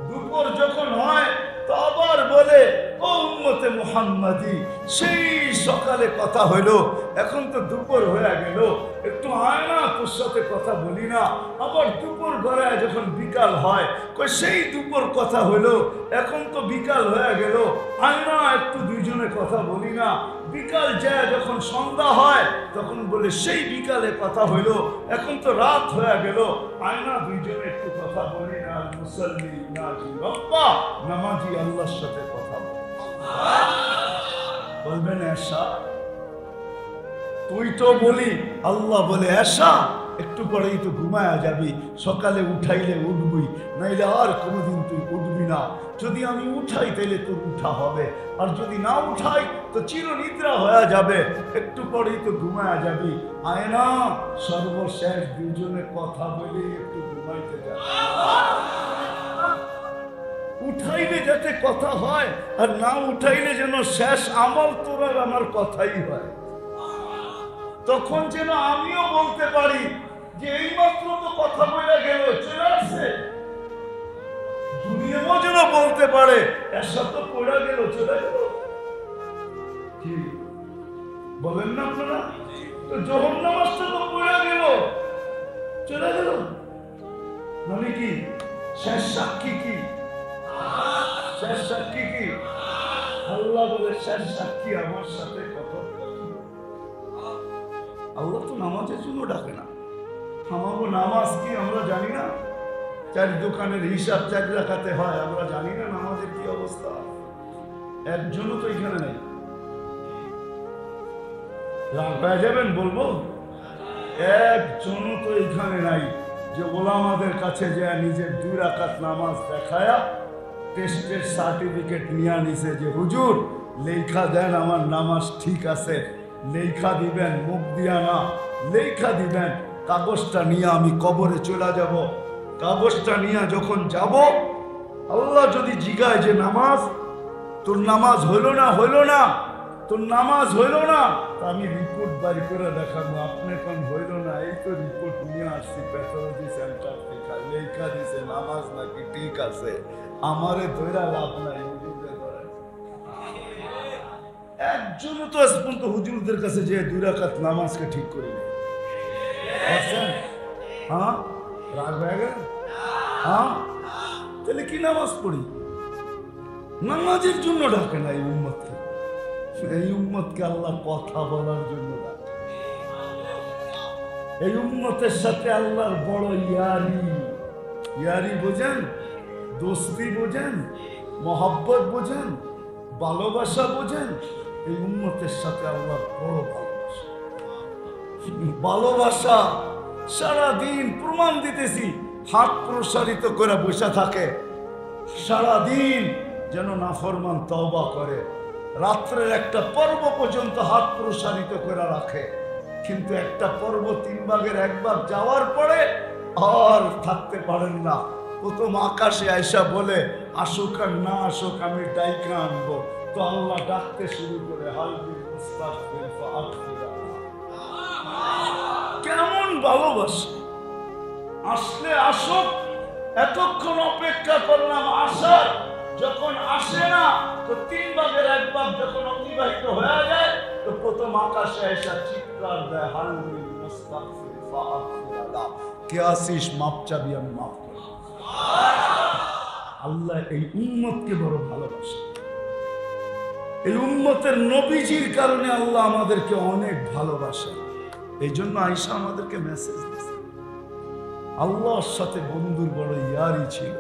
দুপুর যখন হয় তো আবার বলে, ও উম্মতে মুহাম্মাদি, সেই সকালে কথা হইল, এখন তো দুপুর হয়ে গেল, একটু আয় না, তোর সাথে কথা বলি না। আবার দুপুর গড়ায় যখন বিকাল হয়, কই সেই দুপুর কথা হইল, এখন তো বিকাল হয়ে গেল, আয় না, একটু দুইজনে কথা বলি না। বিকাল যায় যখন সন্ধ্যা হয় তখন বলে, সেই বিকালে কথা হইল, এখন তো রাত হয়ে গেল, আয় না, দুইজনে একটু কথা বলি না। মুসাল্লি নাজি রব্বা, নামাজি আল্লাহর সাথে কথা বলবেন এসা। তুই তো বলি, আল্লাহ বলে এসা, একটু পরেই তো ঘুমায়া যাবি, সকালে উঠাইলে উঠবি, নাইলে আর কোনোদিন তুই উঠবি না। যদি আমি উঠাই তাইলে তোর উঠা হবে, আর যদি না উঠাই তো চিরনিদ্রা হয়ে যাবে, একটু পরেই তো ঘুমায়া যাবি। আয় না, সর্বশেষ দুজনে কথা বলে একটু ঘুমাইতে যাবে। উঠাইলে যাতে কথা হয়, আর না উঠাইলে যেন শেষ আমল তোর আর আমার কথাই হয়। তখন যেন আমিও বলতে পারি যে এইমাত্র তো কথা বলে গেল, চলে আসছে। দুনিয়াও যেন বলতে পারে, এসা তো পড়া গেল, চলে গেল। কি বলেন না আপনারা? তো জোহর নামাজটা তো পড়া গেল, চলে গেল, মানে কি শেষ সাক্ষী কি? শেষ সাক্ষী কি? আল্লাহ বলে, শেষ সাক্ষী আমার সাথে কথা। আল্লাহ তো নামাজের জন্য ডাকে না। আমাকে নামাজ কি আমরা জানি না? চার দোকানের হিসাব 4 রাকাতে হয়, আমরা জানি না নামাজের কি অবস্থা? একজনও তো এখানে নেই। রাগ হয়ে যাবেন বলবো, একজনও তো এখানে নাই যে ওলামাদের কাছে যে নিজের 2 রাকাত নামাজ দেখায়া টেস্টের সার্টিফিকেট নিয়ে নিছে যে হুজুর লেখা দেন আমার নামাজ ঠিক আছে। লেখা দিবেন, মুখ দিয়া না, লেখা দিবেন। কাগজটা নিয়ে আমি কবরে চলে যাব। কাগজটা নিয়ে যখন যাব, আল্লাহ যদি জিগায় যে নামাজ, তোর নামাজ হইল না, হইল না, তোর নামাজ হইল না, আমি রিপোর্ট বাড়ি করে দেখাবো। আপনি কোন হইল না, এই তো রিপোর্ট নিয়ে আসছি প্যাথোলজি সেন্টার থেকে, লেখা দিছে নামাজ নাকি ঠিক আছে। আমারে ধৈরা লাভ নাই, হুজুরদের ধরে। একজনও তো আজ পর্যন্ত হুজুরদের কাছে যে 2 রাকাত নামাজকে ঠিক করে নেই। হ্যাঁ, রাগ হয়ে গেল? হ্যাঁ, তাহলে কি নামাজ পড়ি? নামাজের জন্য ডাকে না এই উম্মতকে। এই উম্মতকে আল্লাহ কথা বলার জন্য ডাকে। এই উম্মতের সাথে আল্লাহর বড় ইয়ারি। ইয়ারি বোঝেন? দোস্তি বোঝেন? মহব্বত বোঝেন? ভালোবাসা বোঝেন? এই উম্মতের সাথে আল্লাহর বড় ভালোবাসা। ভালোবাসা সারাদিন প্রমাণ দিতেছি, হাত প্রসারিত করে বসে থাকে, সারাদিন যেন নাফরমান তওবা করে। রাত্রের একটা পর্ব পর্যন্ত হাত প্রসারিত করে রাখে, কিন্তু একটা পর্ব 3 ভাগের 1 ভাগ যাওয়ার পরে আর থাকতে পারেন না। প্রথম আকাশে আয়সা বলে, আসুক আর না আসুক আমি ডাইকা আনবো। তো আল্লাহ ডাকতে শুরু করে, কেমন ভালোবাসে। আসলে আসুক, এতক্ষণ অপেক্ষা করলাম আসার, যখন আসে না তো 3 ভাগের 1 ভাগ যখন অতিবাহিত হয়ে যায় তো প্রথম আকাশে এসে চিৎকার দেয়, হালুল মুস্তাগফির ফাগফিরাল্লাহ, কে আসিস মাপ চাবি, আমি মাফ করব। আল্লাহ এই উম্মতকে বড় ভালোবাসে। এই উম্মতের নবীজির কারণে আল্লাহ আমাদেরকে অনেক ভালোবাসে। এই জন্য আয়েশা আমাদেরকে মেসেজ দিয়েছে। আল্লাহর সাথে বন্ধুর বড় ইয়ারি ছিল,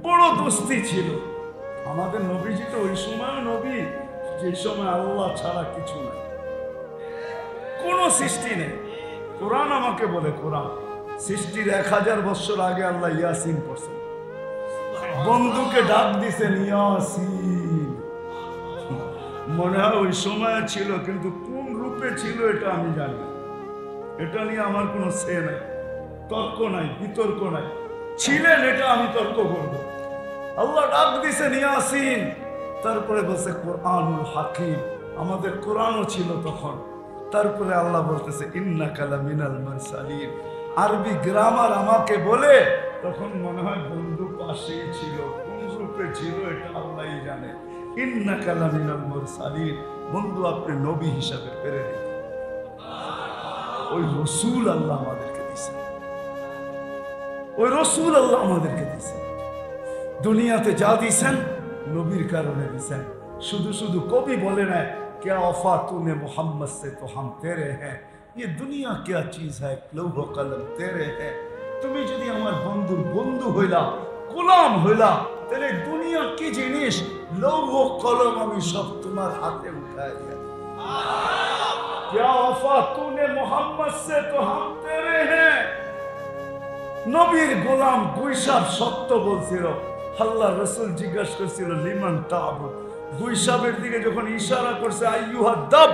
বড় দোস্তি ছিল। আমাদের নবীজি তো ওই সময় নবী যে সময় আল্লাহ ছাড়া কিছু নাই। কোনো সৃষ্টি নেই। কোরআন আমাকে বলে, কোরআন সৃষ্টির 1000 বছর আগে আল্লাহ ইয়াসিন পড়ছেন, বন্ধুকে ডাক দিছেন ইয়াসিন। মনে হয় ওই সময় ছিল, কিন্তু কোন রূপে ছিল এটা আমি জানি না। এটা নিয়ে আমার কোনো সে নাই, তর্ক নাই, বিতর্ক নাই। ছিলেন, এটা আমি তর্ক করব। আল্লাহ ডাক দিছেন ইয়াসিন, তারপরে বলছে কোরআনুল হাকিম, আমাদের কোরআনও ছিল তখন। তারপরে আল্লাহ বলতেছে ইন্নাকা লামিনাল মুরসালিন। আরবি গ্রামার আমাকে বলে, তখন মনে হয় বন্ধু পাশেই ছিল, কোন রূপে ছিল এটা আল্লাহই জানে। ইন্নাকা লামিনাল মুরসালিন, বন্ধু আপনি নবী হিসাবে প্রেরিত। ওই রসুল আল্লাহ আমাদেরকে দিয়েছেন, ওই রসুল আল্লাহ আমাদেরকে দিয়েছেন। দুনিয়াতে যা দিয়েছেন নবীর কারণে দিয়েছেন। শুধু শুধু কবি বলে না क्या वफा तूने मोहम्मद से तो हम तेरे हैं, ये दुनिया क्या चीज है लौह कलम तेरे हैं। তুমি যদি আমার বন্ধুর বন্ধু হইলা, গোলাম হইলা, তাহলে দুনিয়া কি জিনিস, লৌহ কলম আমি সব তোমার হাতে উঠায় দিলাম। क्या वफा तूने मोहम्मद से तो हम तेरे हैं। নবীর গোলাম গুইসাব সত্য বলছিল। আল্লাহ রাসূল জিজ্ঞাসা করছিল লিমান তা'বুদ। গুইসাবের দিকে যখন ইশারা করছে আইয়ুহা দাব,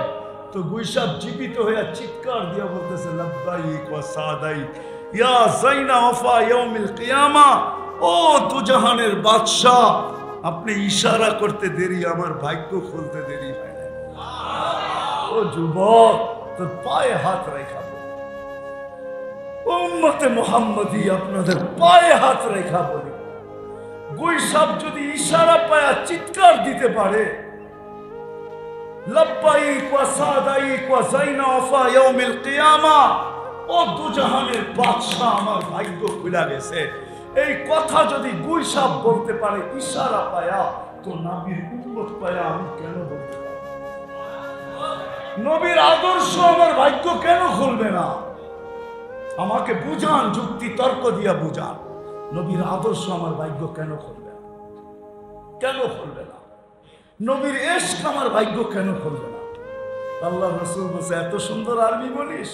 তো গুইসাব জীবিত হয়ে চিৎকার দিয়া বলতেছে লাব্বাইক ওয়া সাদাইক ইয়া যাইনা ওয়াফা ইয়াউমিল কিয়ামা। ও দুজাহানের বাদশা, আপনি ইশারা করতে দেরি, আমার ভাগ্য খুলতে দেরি হয় না। ও যুবক, তোর পায়ে হাত রেখা বলি, উম্মতে মুহাম্মদী আপনাদের পায়ে হাত রেখা বলি, গুইসাব যদি ইশারা পায়া চিৎকার দিতে পারে লাব্বাইক ওয়া সাদাইক ওয়া যাইনা ওয়াফা ইয়াউমিল কিয়ামা, ও দুজাহানের বাদশা আমার ভাগ্য খুলে গেছে, এই কথা যদি গুইসাব বলতে পারে ইশারা পায়া, তো নবীর উম্মত পায়া আমি কেন বলতে পারি? নবীর আদর্শ আমার ভাগ্য কেন খুলবে না? আমাকে বুঝান, যুক্তি তর্ক দিয়া বুঝান, নবীর আদর্শ আমার ভাগ্য কেন খুলবে না? কেন খুলবে না? নবীর ইশক আমার ভাগ্য কেন খুলবে না? আল্লাহ রাসূল বলছে এত সুন্দর আরবি বলিস,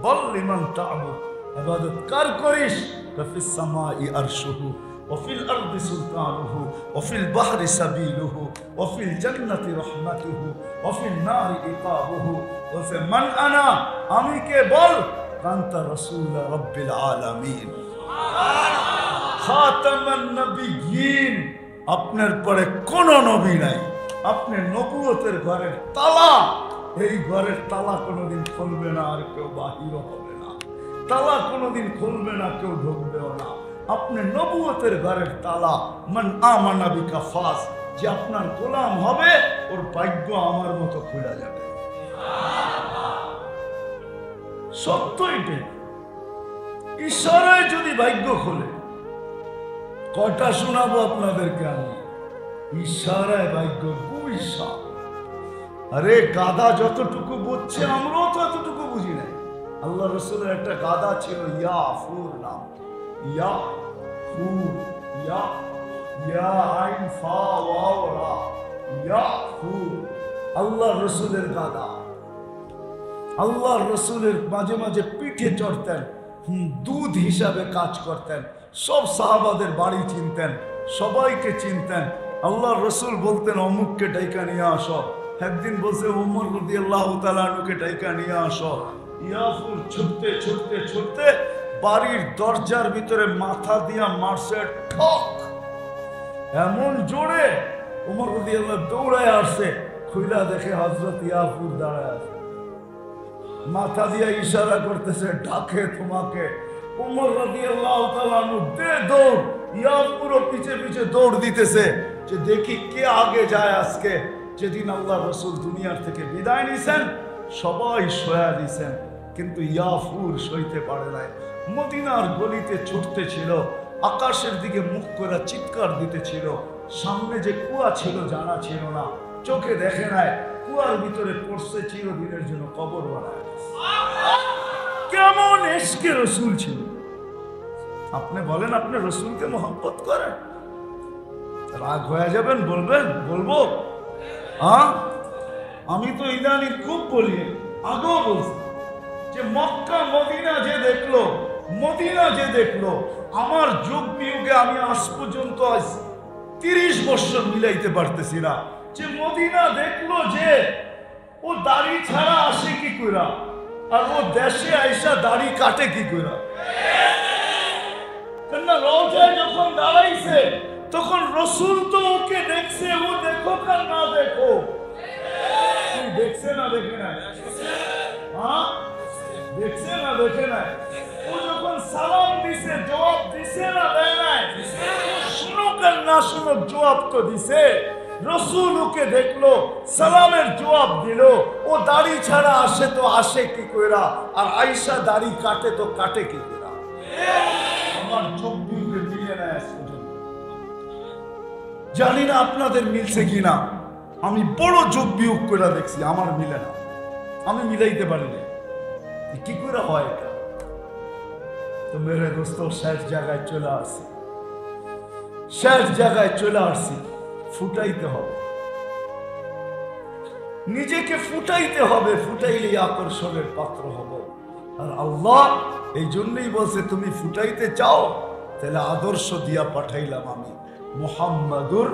বল লিমান তা'বুদ, ইবাদত কার করিস, ফিস সামাই আরশুহু ওয়া ফিল আরদি সুলতানুহু ওয়া ফিল বাহরি সাবিলুহু ওয়া ফিল জান্নাতি রাহমাতুহু ওয়া ফিল নারি ইকাবুহু। বলছে মান আনা, আমি কে? বল কান্তা রাসূল রাব্বিল আলামিন খাতামান নবিয়্যিন, আপনার পরে কোন নবী নাই, আপনি নবুয়তের ঘরের তালা, এই ঘরের তালা কোনোদিন খুলবে না, আর কেউ বাহির হবে না, তালা কোনোদিন খুলবে না, কেউ ঢুকবেও না, আপনি নবুয়তের ঘরের তালা। মান আমানা বিকা ফাস, যে আপনার গোলাম হবে ওর ভাগ্য আমার মতো খুলে যাবে। সত্য এটাই, ইশারায় যদি ভাগ্য খোলে। কটা শোনাবো আপনাদেরকে আমি, ইশারায় ভাগ্য গুইসা। আরে গাদা যতটুকু বুঝছে আমরাও তো এতটুকু বুঝি নাই। আল্লাহ রাসূলের একটা গাদা ছিল ইয়াফুর নাম, ইয়াফুর, ইয়া আইন ফা ওয়াও রা, ইয়াফুর, আল্লাহ রাসূলের গাদা। আল্লাহ রাসূলের মাঝে মাঝে পিঠে চড়তেন, দুধ হিসাবে কাজ করতেন, সব সাহাবাদের বাড়ি চিনতেন, সবাইকে চিনতেন। আল্লাহ রাসূল বলতেন অমুককে ডাইকা নিয়ে আসো, একদিন বলছে ওমর রাদিয়াল্লাহু তাআলা আনহুকে ডাইকা নিয়ে আসো। ইয়াফুর ছুটতে ছুটতে ছুটতে বাড়ির দরজার ভিতরে মাথা দিয়া মারছে ঠক, এমন জোরে ওমর রাদিয়াল্লাহু দৌড়ায় আসছে, খুইলা দেখে হযরত ইয়াফুর দাঁড়ায় আছে, মাথা দিয়া ইশারা করতেছে ডাকে তোমাকে। ওমর রাদিয়াল্লাহু তাআলা আনহু দে দৌড়, ইয়াফুর পিছে পিছে দৌড় দিতেছে যে দেখি কে আগে যায় আজকে। যেদিন আল্লাহ রাসূল দুনিয়ার থেকে বিদায় নিছেন সবাই শোয়া দিছেন, কিন্তু ইয়াফুর সইতে পারে নাই। মদিনার গলিতে ছুটতেছিল, আকাশের দিকে মুখ করে চিৎকার দিতেছিল। সামনে যে কুয়া ছিল জানা ছিল না, চোখে দেখে নাই, কুয়ার ভিতরে পড়ছে, চিরদিনের জন্য কবর বানায়। কেমন ইশকে রাসূল ছিল! আপনি বলেন আপনি রাসূলকে মহব্বত করেন, রাগ হয়ে যাবেন, বলবেন বলবো আমি তো ইদানি খুব বলি, আগেও বলছি যে মক্কা মদিনা যে দেখলো আমার যুগ বিয়োগে আমি আজ পর্যন্ত 30 বছর মিলাইতে পারতেছি না, যে মদিনা দেখলো যে ও দাড়ি ছাড়া আসে কি কইরা, আর ও দেশে আইসা দাড়ি কাটে কি কইরা। কেননা রওজায় যখন দাঁড়াইছে তখন রসুল তো ওকে দেখছে, ও দেখো আর না দেখো, দেখছে না দেখে না, হ্যাঁ দেখছে না দেখে না, ও যখন সালাম দিছে জবাব দিছে না দেয় নাই, শুনুক আর না শুনুক জবাব তো দিছে। রসুল ওকে দেখলো, সালামের জবাব দিল, ও দাড়ি ছাড়া আসে তো আসে কি কইরা, আর আয়েশা দাড়ি কাটে তো কাটে কি কইরা। আমার চোখ দিয়ে মিলে না আজ পর্যন্ত, জানি না আপনাদের মিলছে কিনা। আমি বড় যোগ বিয়োগ করে দেখছি, আমার মিলে না, আমি মিলাইতে পারি না, কি করে হয় এটা। তো মেরে দোস্ত শেষ জায়গায় চলে আসছি, ফুটাইতে হবে, নিজেকে ফুটাইতে হবে, ফুটাইলে আকর্ষণের পাত্র হব। আর আল্লাহ এই জন্যই বলছে তুমি ফুটাইতে চাও, তাহলে আদর্শ দিয়া পাঠাইলাম আমি মুহাম্মাদুর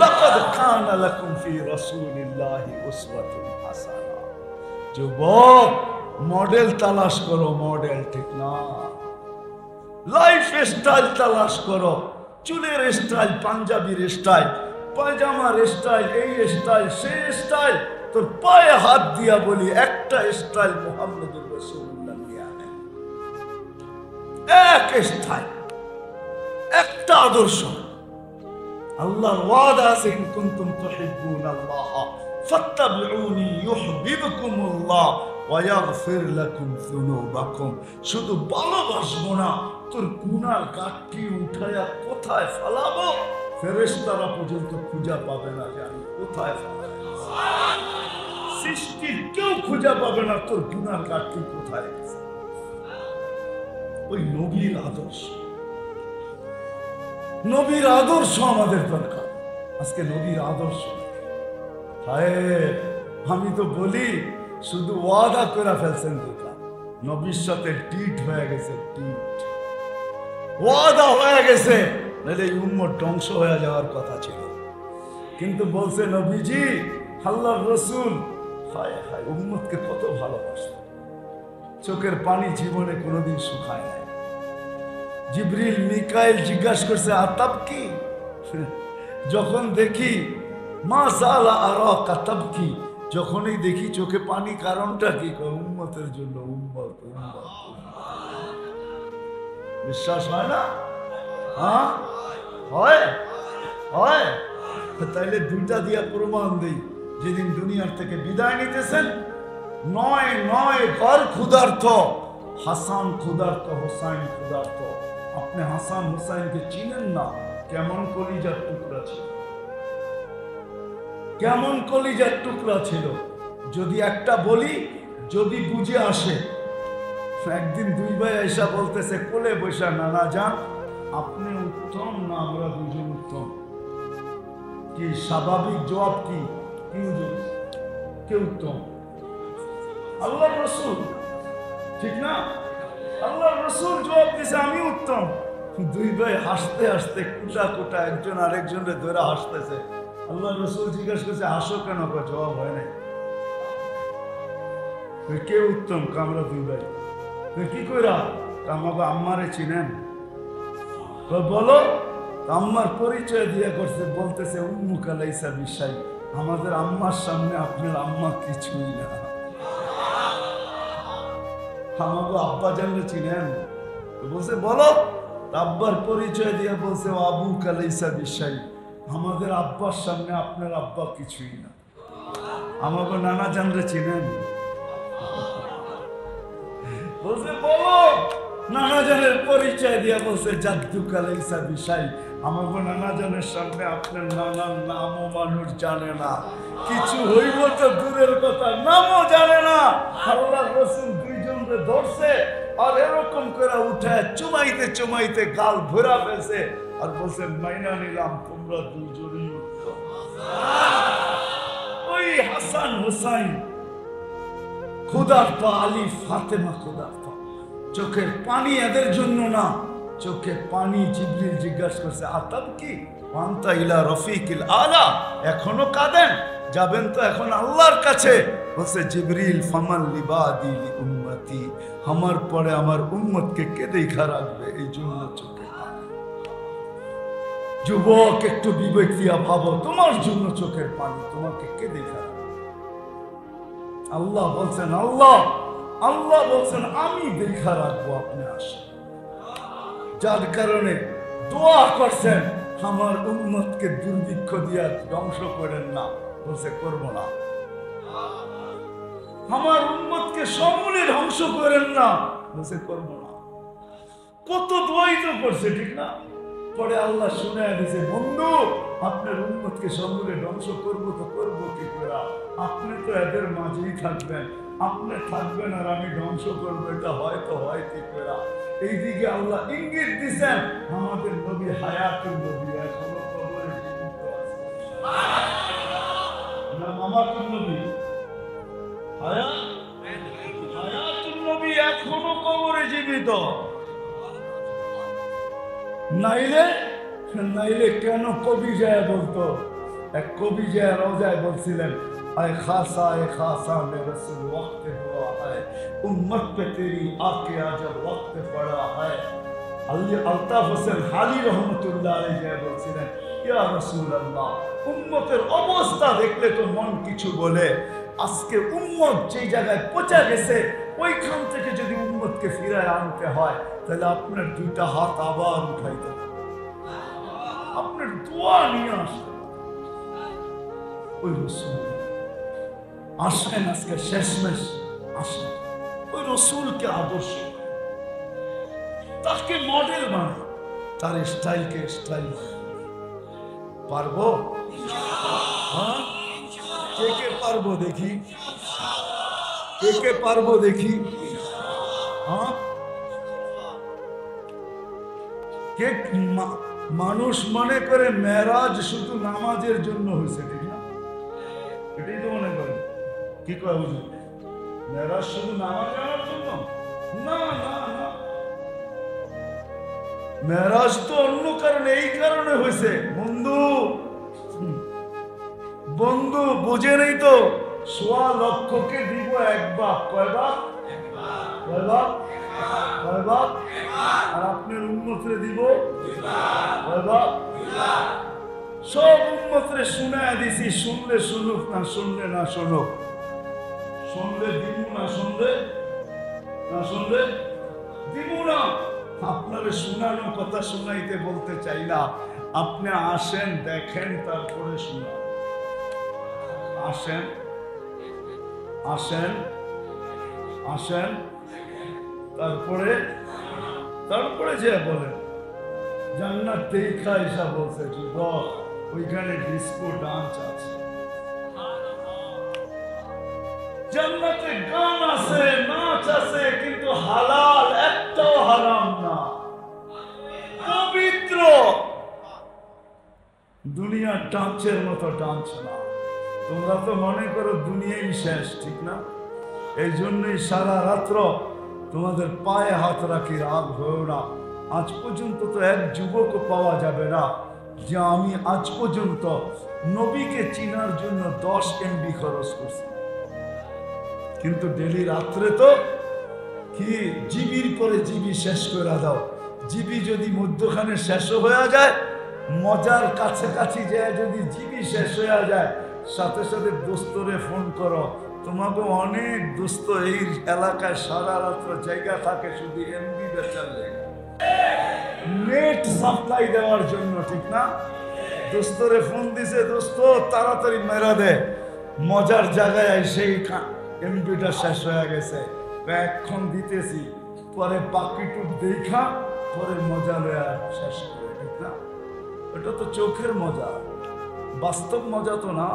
লাকাদ কানা লাকুম ফি রাসূলিল্লাহি উসওয়াতুন হাসানা। যুবক মডেল তালাশ করো, মডেল ঠিক না, লাইফ স্টাইল তালাশ করো, চুলের স্টাইল, পাঞ্জাবির স্টাইল, পায়জামার স্টাইল, এই স্টাইল সেই স্টাইল। তোর পায়ে হাত দিয়া বলি একটা স্টাইল মুহাম্মদুর রাসূলুল্লাহ নিয়ে আনেন, এক স্টাইল, একটা আদর্শ। আল্লাহর ওয়াদা আছে, ইন কুনতুম তুহিব্বুনাল্লাহ ফাত্তাবিউনি ইউহিব্বুকুমুল্লাহ ওয়া ইয়াগফির লাকুম যুনুবাকুম। শুধু ভালোবাসবো না, তোর গুনার গাঁটটি উঠায়া কোথায় ফেলাবো ফেরেশতারা পর্যন্ত খুঁজে পাবে না যে আমি কোথায় ফেলাবো। সৃষ্টির কেউ খুঁজে পাবে না তোর গুনার গাঁটটি কোথায় গেছে। ওই নবীর আদর্শ, নবীর আদর্শ আমাদের দরকার। আজকে নবীর আদর্শ হায়, আমি তো বলি শুধু ওয়াদা করে ফেলছেন, দুটা নবীর সাথে টিট হয়ে গেছে, টিট ওয়াদা হয়ে গেছে, নাহলে এই উম্মত ধ্বংস হয়ে যাওয়ার কথা ছিল। কিন্তু বলছে নবীজি আল্লাহর রাসূল হায় হায় উম্মতকে কত ভালোবাসে, চোখের পানি জীবনে কোনোদিন শুকায় নাই। জিবরিল মিকাইল জিজ্ঞাসা করছে আতাব কি, যখন দেখি মা সালা আরা কাতাব কি, যখনই দেখি চোখে পানি, কারণটা কি, উম্মতের জন্য, উম্মত উম্মত। বিশ্বাস হয় না? হ্যাঁ হয় হয়। তাইলে দুইটা দিয়া প্রমাণ দেই, যেদিন দুনিয়ার থেকে বিদায় নিতেছেন, নয় ঘর ক্ষুধার্ত, হাসান ক্ষুধার্ত, হোসাইন ক্ষুধার্ত। আপনি হাসান হোসাইনকে চিনেন না, কেমন কলিজার টুকরা ছিল, কেমন কলিজার টুকরা ছিল। যদি একটা বলি, যদি বুঝে আসে, একদিন দুই ভাই আইসা বলতেছে কোলে বৈশা, নানা যান আপনি উত্তম না আমরা দুজন উত্তম? কি স্বাভাবিক জবাব কি, কে উত্তম? আল্লাহর রাসূল, ঠিক না? আল্লাহর রাসূল জবাব দিছে আমি উত্তম। দুই ভাই হাসতে হাসতে কুটা কুটা একজন আরেকজনের ধরে হাসতেছে। আল্লাহর রাসূল জিজ্ঞাসা করছে হাসো কেন? জবাব হয় নাই। কে উত্তম? আমরা দুই ভাই। কি কইরা? আমাকে আম্মারে চিনেন? বলো। আম্মার পরিচয় দিয়ে করছে, বলতেছে উম্মু কালাইসা বিশাই, আমাদের আম্মার সামনে আপনার আম্মা কিছুই না। আমাকে আব্বা জানলে চিনেন? বলছে বলো। আব্বার পরিচয় দিয়ে বলছে আবু কালাইসা বিশাই, আমাদের আব্বার সামনে আপনার আব্বা কিছুই না। আমাকে নানা জানলে চিনেন? বলছে বলো। নানা জানের পরিচয় দিয়ে বলছে জাদ্দু কালাইসা বিশাই, আমাকে নানা জানের সামনে আপনার নানার নামও মানুষ জানে না, কিছু হইব তো দূরের কথা, নামও জানে না। আল্লাহর রাসূল দুইজনকে ধরছে আর এরকম করে উঠায় চুমাইতে চুমাইতে গাল ভরা ফেলছে আর বলছে মাইনা নিলাম তোমরা দুইজনই উত্তম। ওই হাসান হুসাইন ক্ষুধার্ত আলী ফাতেমা ক্ষুধার্ত, চোখের পানি এদের জন্য না, চোখে পানি। জিবরিল জিজ্ঞাসা করছে আতাব কি ওয়ান্তা ইলা রফিকিল আলা, এখনো কাঁদেন? যাবেন তো এখন আল্লাহর কাছে। বলছে জিবরিল ফামাল লিবাদি লি উম্মতি, আমার পরে আমার উম্মতকে কে দেখা রাখবে, এই জন্য চোখে পানি। যুবক একটু বিবেক দিয়া ভাবো, তোমার জন্য চোখের পানি, তোমাকে কে দেখা রাখবে? আল্লাহ বলছেন, আল্লাহ বলছেন আমি দেখা রাখবো, আপনি আসেন। যার কারণে দোয়া করছেন আমার উম্মতকে দুর্ভিক্ষ দিয়া ধ্বংস করেন না, বলছে করব না। আমার উম্মতকে সমূলে ধ্বংস করেন না, বলছে করব না। কত দোয়াই তো করছে, ঠিক না? পরে আল্লাহ শুনে দিয়েছে, বন্ধু আপনার উম্মতকে সমূলে ধ্বংস করবো তো করবো কি করে? আপনি তো এদের মাঝেই থাকবেন, আপনি থাকবেন আর আমি ধ্বংস করবো, এটা হয়তো হয় কি করে? এইদিকে আল্লাহ ইঙ্গিত দিচ্ছেন আমাদের নবী হায়াতুল নবী এখনো কবরে জীবিত আছে। না মামাতুল নবী, হায়াতুল নবী এখনো কবরে জীবিত। নাইলে কেন কবি যায় বলতো? এক কবি যায় রোজায় বলছিলেন, आए खासा में रसूल वक्त हुआ है, उम्मत पे तेरी आके आज वक्त पड़ा है। अल्ताफ হোসেন হালি রহমতুল্লাহ আলাইহি বলছিলেন, ইয়া রাসূলুল্লাহ, উম্মতের অবস্থা দেখলে তো মন কিছু বলে। আজকে উম্মত যেই জায়গায় পৌঁছে গেছে, ওইখান থেকে যদি উম্মতকে ফিরায় আনতে হয়, তাহলে আপনার দুইটা হাত আবার উঠাইতে হবে, আপনার দোয়া নিয়ে আসতে হবে। ওই রাসূল আসেন, আজকে শেষমেশ আসেন, ওই রসুলকে আদর্শ, তাকে মডেল বানায়, তার স্টাইলকে স্টাইল পারবো? হ্যাঁ, কে পারবো দেখি, কে পারবো দেখি। হ্যাঁ, কে মানুষ মনে করে মেরাজ শুধু নামাজের জন্য হয়েছে, ঠিক না? এটাই তো মনে করে। কি কয় বুঝুন, মেরাজ শুধু নামাজ জানার জন্য না, না না, মেরাজ তো অন্য কারণে, এই কারণে হয়েছে। বন্ধু বুঝে নেই তো, ১.৫ লক্ষকে দিব এক বাপ। কয় বাপ? কয় বাপ? আর আপনার উম্মতরে দিব কয় বাপ? সব উম্মতরে শুনায় দিছি, শুনলে শুনুক, না শুনলে না শুনুক। শুনলে দিব, না শুনলে দিব না। আপনারে শোনানো কথা শুনাইতে বলতে চাই না, আপনি আসেন, দেখেন, তারপরে শোনা। আসেন আসেন আসেন, তারপরে যে বলেন জান্নাত দেখা এসা বলছে, ওইখানে ডিস্কো ডান্স আছে, জান্নাতে গান আছে, নাচ আছে, কিন্তু হালাল, একটাও হারাম না, পবিত্র। দুনিয়ার ডান্সের মতো ডান্স না। তোমরা তো মনে করো দুনিয়াই শেষ, ঠিক না? এই জন্যই সারা রাত্র তোমাদের পায়ে হাত রাখি, রাগ হয়েও না। আজ পর্যন্ত তো এক যুবকও পাওয়া যাবে না যে আমি আজ পর্যন্ত নবীকে চিনার জন্য 10 MB খরচ করছি, কিন্তু ডেলি রাত্রে তো কি জিবির পরে জিবি শেষ করে দাও। জিবি যদি মধ্যখানে শেষ হয়ে যায়, মজার কাছাকাছি যায়, যদি জিবি শেষ হয়ে যায়, সাথে সাথে দোস্তরে ফোন করো। তোমাকে অনেক দোস্ত এই এলাকায় সারা রাত্র জায়গা থাকে শুধু MB বেচার জায়গা, নেট সাপ্লাই দেওয়ার জন্য, ঠিক না? দোস্তরে ফোন দিছে, দোস্ত তাড়াতাড়ি মেরা দে, মজার জায়গায় সেই MBটা শেষ হয়ে গেছে, এখন দিতেছি, পরে বাকিটুক দেখা পরে মজা লয়া শেষ করে, ঠিক না? এটা তো চোখের মজা, বাস্তব মজা তো না।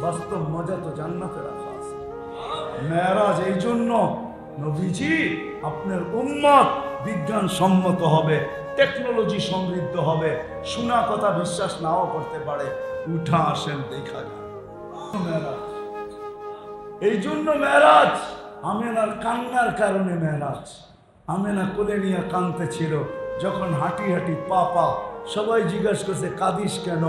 বাস্তব মজা তো জান্নাতে রাখা আছে। মেরাজ এই জন্য নবীজি আপনার উম্মত বিজ্ঞান সম্মত হবে, টেকনোলজি সমৃদ্ধ হবে, শোনা কথা বিশ্বাস নাও করতে পারে, উঠা আসেন দেখা যায়। মেরাজ এই জন্য মেরাজ আমেনার কান্নার কারণে মেরাজ। আমেনা কোলে নিয়ে কাঁদতেছিল, যখন হাঁটি হাঁটি পা পা, সবাই জিজ্ঞাসা করছে কাঁদিস কেন?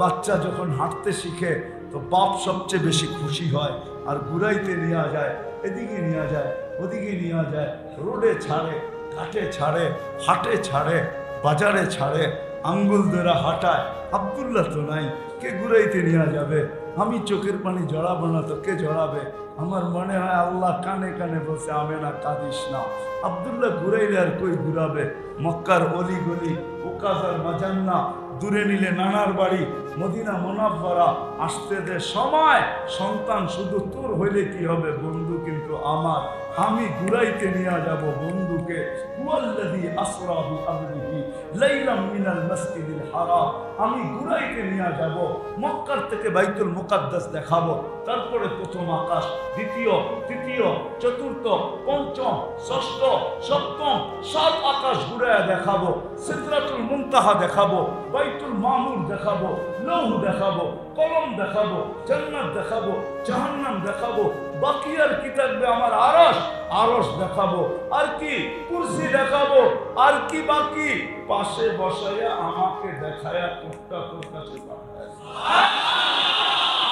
বাচ্চা যখন হাঁটতে শিখে তো বাপ সবচেয়ে বেশি খুশি হয়, আর ঘুরাইতে নেওয়া যায়, এদিকে নেওয়া যায়, ওদিকে নেওয়া যায়, রোডে ছাড়ে, ঘাটে ছাড়ে, হাটে ছাড়ে, বাজারে ছাড়ে, আঙ্গুল ধরে হাঁটায়। আব্দুল্লাহ তো নাই, কে ঘুরাইতে নেওয়া যাবে? আমি চোখের পানি জড়াবো না তো কে জড়াবে? আমার মনে হয় আল্লাহ কানে কানে বসে আমেনা কাঁদিস না। আব্দুল্লাহ ঘুরাইলে আর কই ঘুরাবে? মক্কার অলি গলি, ওকাজার মাজান্না, দূরে নিলে নানার বাড়ি, মদিনা মুনাফফারা, আসতে দে সময়। সন্তান শুধু তোর হইলে কি হবে, বন্ধু কিন্তু আমার। আমি ঘুরাইতে নিয়ে যাব বন্ধুকে। হুয়াল্লাযী আসরা বিআবদিহি লাইলাম মিনাল মাসজিদিল হারাম। আমি ঘুরাইতে নিয়ে যাব, মক্কার থেকে বাইতুল মুকাদ্দাস দেখাবো, তারপরে প্রথম আকাশ, দ্বিতীয়, তৃতীয়, চতুর্থ, পঞ্চম, ষষ্ঠ, সপ্তম, 7 আকাশ ঘুরাইয়া দেখাবো। সিদরাতুল মুনতাহা দেখাবো, বাইতুল মামুর দেখাবো, লৌহ দেখাবো, কলম দেখাবো, জান্নাত দেখাবো, জাহান্নাম দেখাবো, বাকিয়ার কি থাকবে? আমার আরশ, আরশ দেখাবো। আর কি? কুরসি দেখাবো। আর কি বাকি? পাশে বসাইয়া আমাকে দেখায়া কোট্টা কোট্টা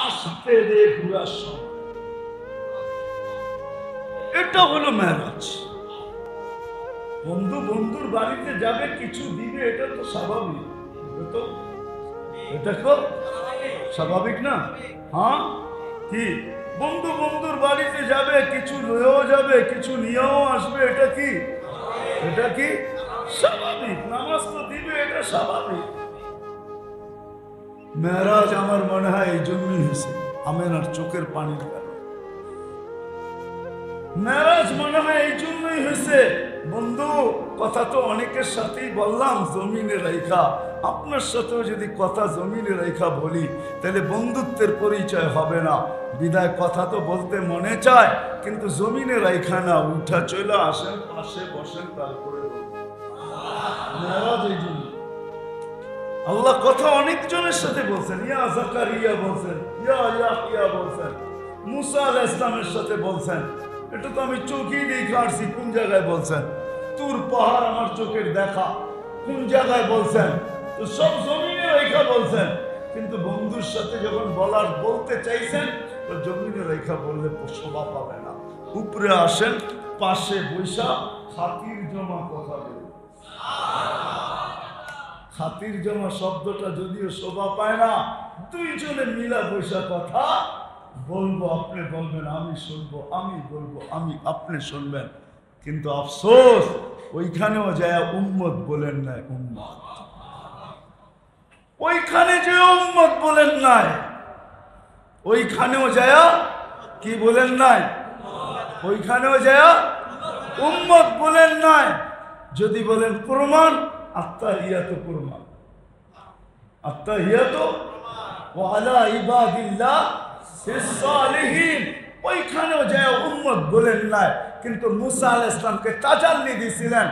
আসতে দে ঘুরার সময়। এটা হলো মেরাজ। বন্ধু বন্ধুর বাড়িতে যাবে, কিছু দিবে, এটা তো স্বাভাবিক। এটা তো স্বাভাবিক না? হ্যাঁ, কি? বন্ধু বন্ধুর বাড়িতে যাবে, কিছু লয়েও যাবে, কিছু নিয়েও আসবে, এটা কি? এটা কি স্বাভাবিক? নামাজ তো দিবে, এটা স্বাভাবিক। মেরাজ আমার মনে হয় এই জন্যই হয়েছে, আমেনার চোখের পানির কারণে। মেরাজ মনে হয় এই জন্যই হয়েছে। বন্ধু, কথা তো অনেকের সাথেই বললাম জমিনে রাইখা, আপনার সাথেও যদি কথা জমিনে রাইখা বলি, তাহলে বন্ধুত্বের পরিচয় হবে না। বিদায় কথা তো বলতে মনে চায়, কিন্তু জমিনে রাইখা না, উঠা চলে আসেন, পাশে বসেন, তারপরে মেরাজ এই জন্য। আল্লাহ কথা অনেকজনের সাথে বলছেন, ইয়া জাকারিয়া বলছেন, ইয়া ইয়াহিয়া বলছেন, মুসা আলাইহিস সালামের সাথে বলছেন। এটা তো আমি চোখেই দেখে আসছি। কোন জায়গায় বলছেন? তুর পাহাড় আমার চোখের দেখা। কোন জায়গায় বলছেন? তো সব জমিনে রেখা বলছেন, কিন্তু বন্ধুর সাথে যখন বলতে চাইছেন, তো জমিনে রেখা বললে শোভা পাবে না। উপরে আসেন, পাশে বৈশা খাতির জমা কথা বলুন। খাতির জমা শব্দটা যদিও শোভা পায় না, দুইজনে মিলা বৈশা কথা বলবো, আপনি বলবেন, আমি শুনবো, আমি বলবো, আপনি শুনবেন। কিন্তু আফসোস, ওইখানেও যায় উম্মত বলেন নাই। উম্মত ওইখানে যে উম্মত বলেন নাই, ওইখানেও যায় কি বলেন নাই? ওইখানেও যায় উম্মত বলেন নাই। যদি বলেন প্রমাণ, আত্তাহিয়াত প্রমাণ, আত্তাহিয়াত ওয়া আলা ইবাদিল্লাহ সালিহিন, ওইখানেও যায় উম্মত বলেন নাই। কিন্তু মুসা আলাইহিস সালামকে তাজাল্লি দিয়েছিলেন,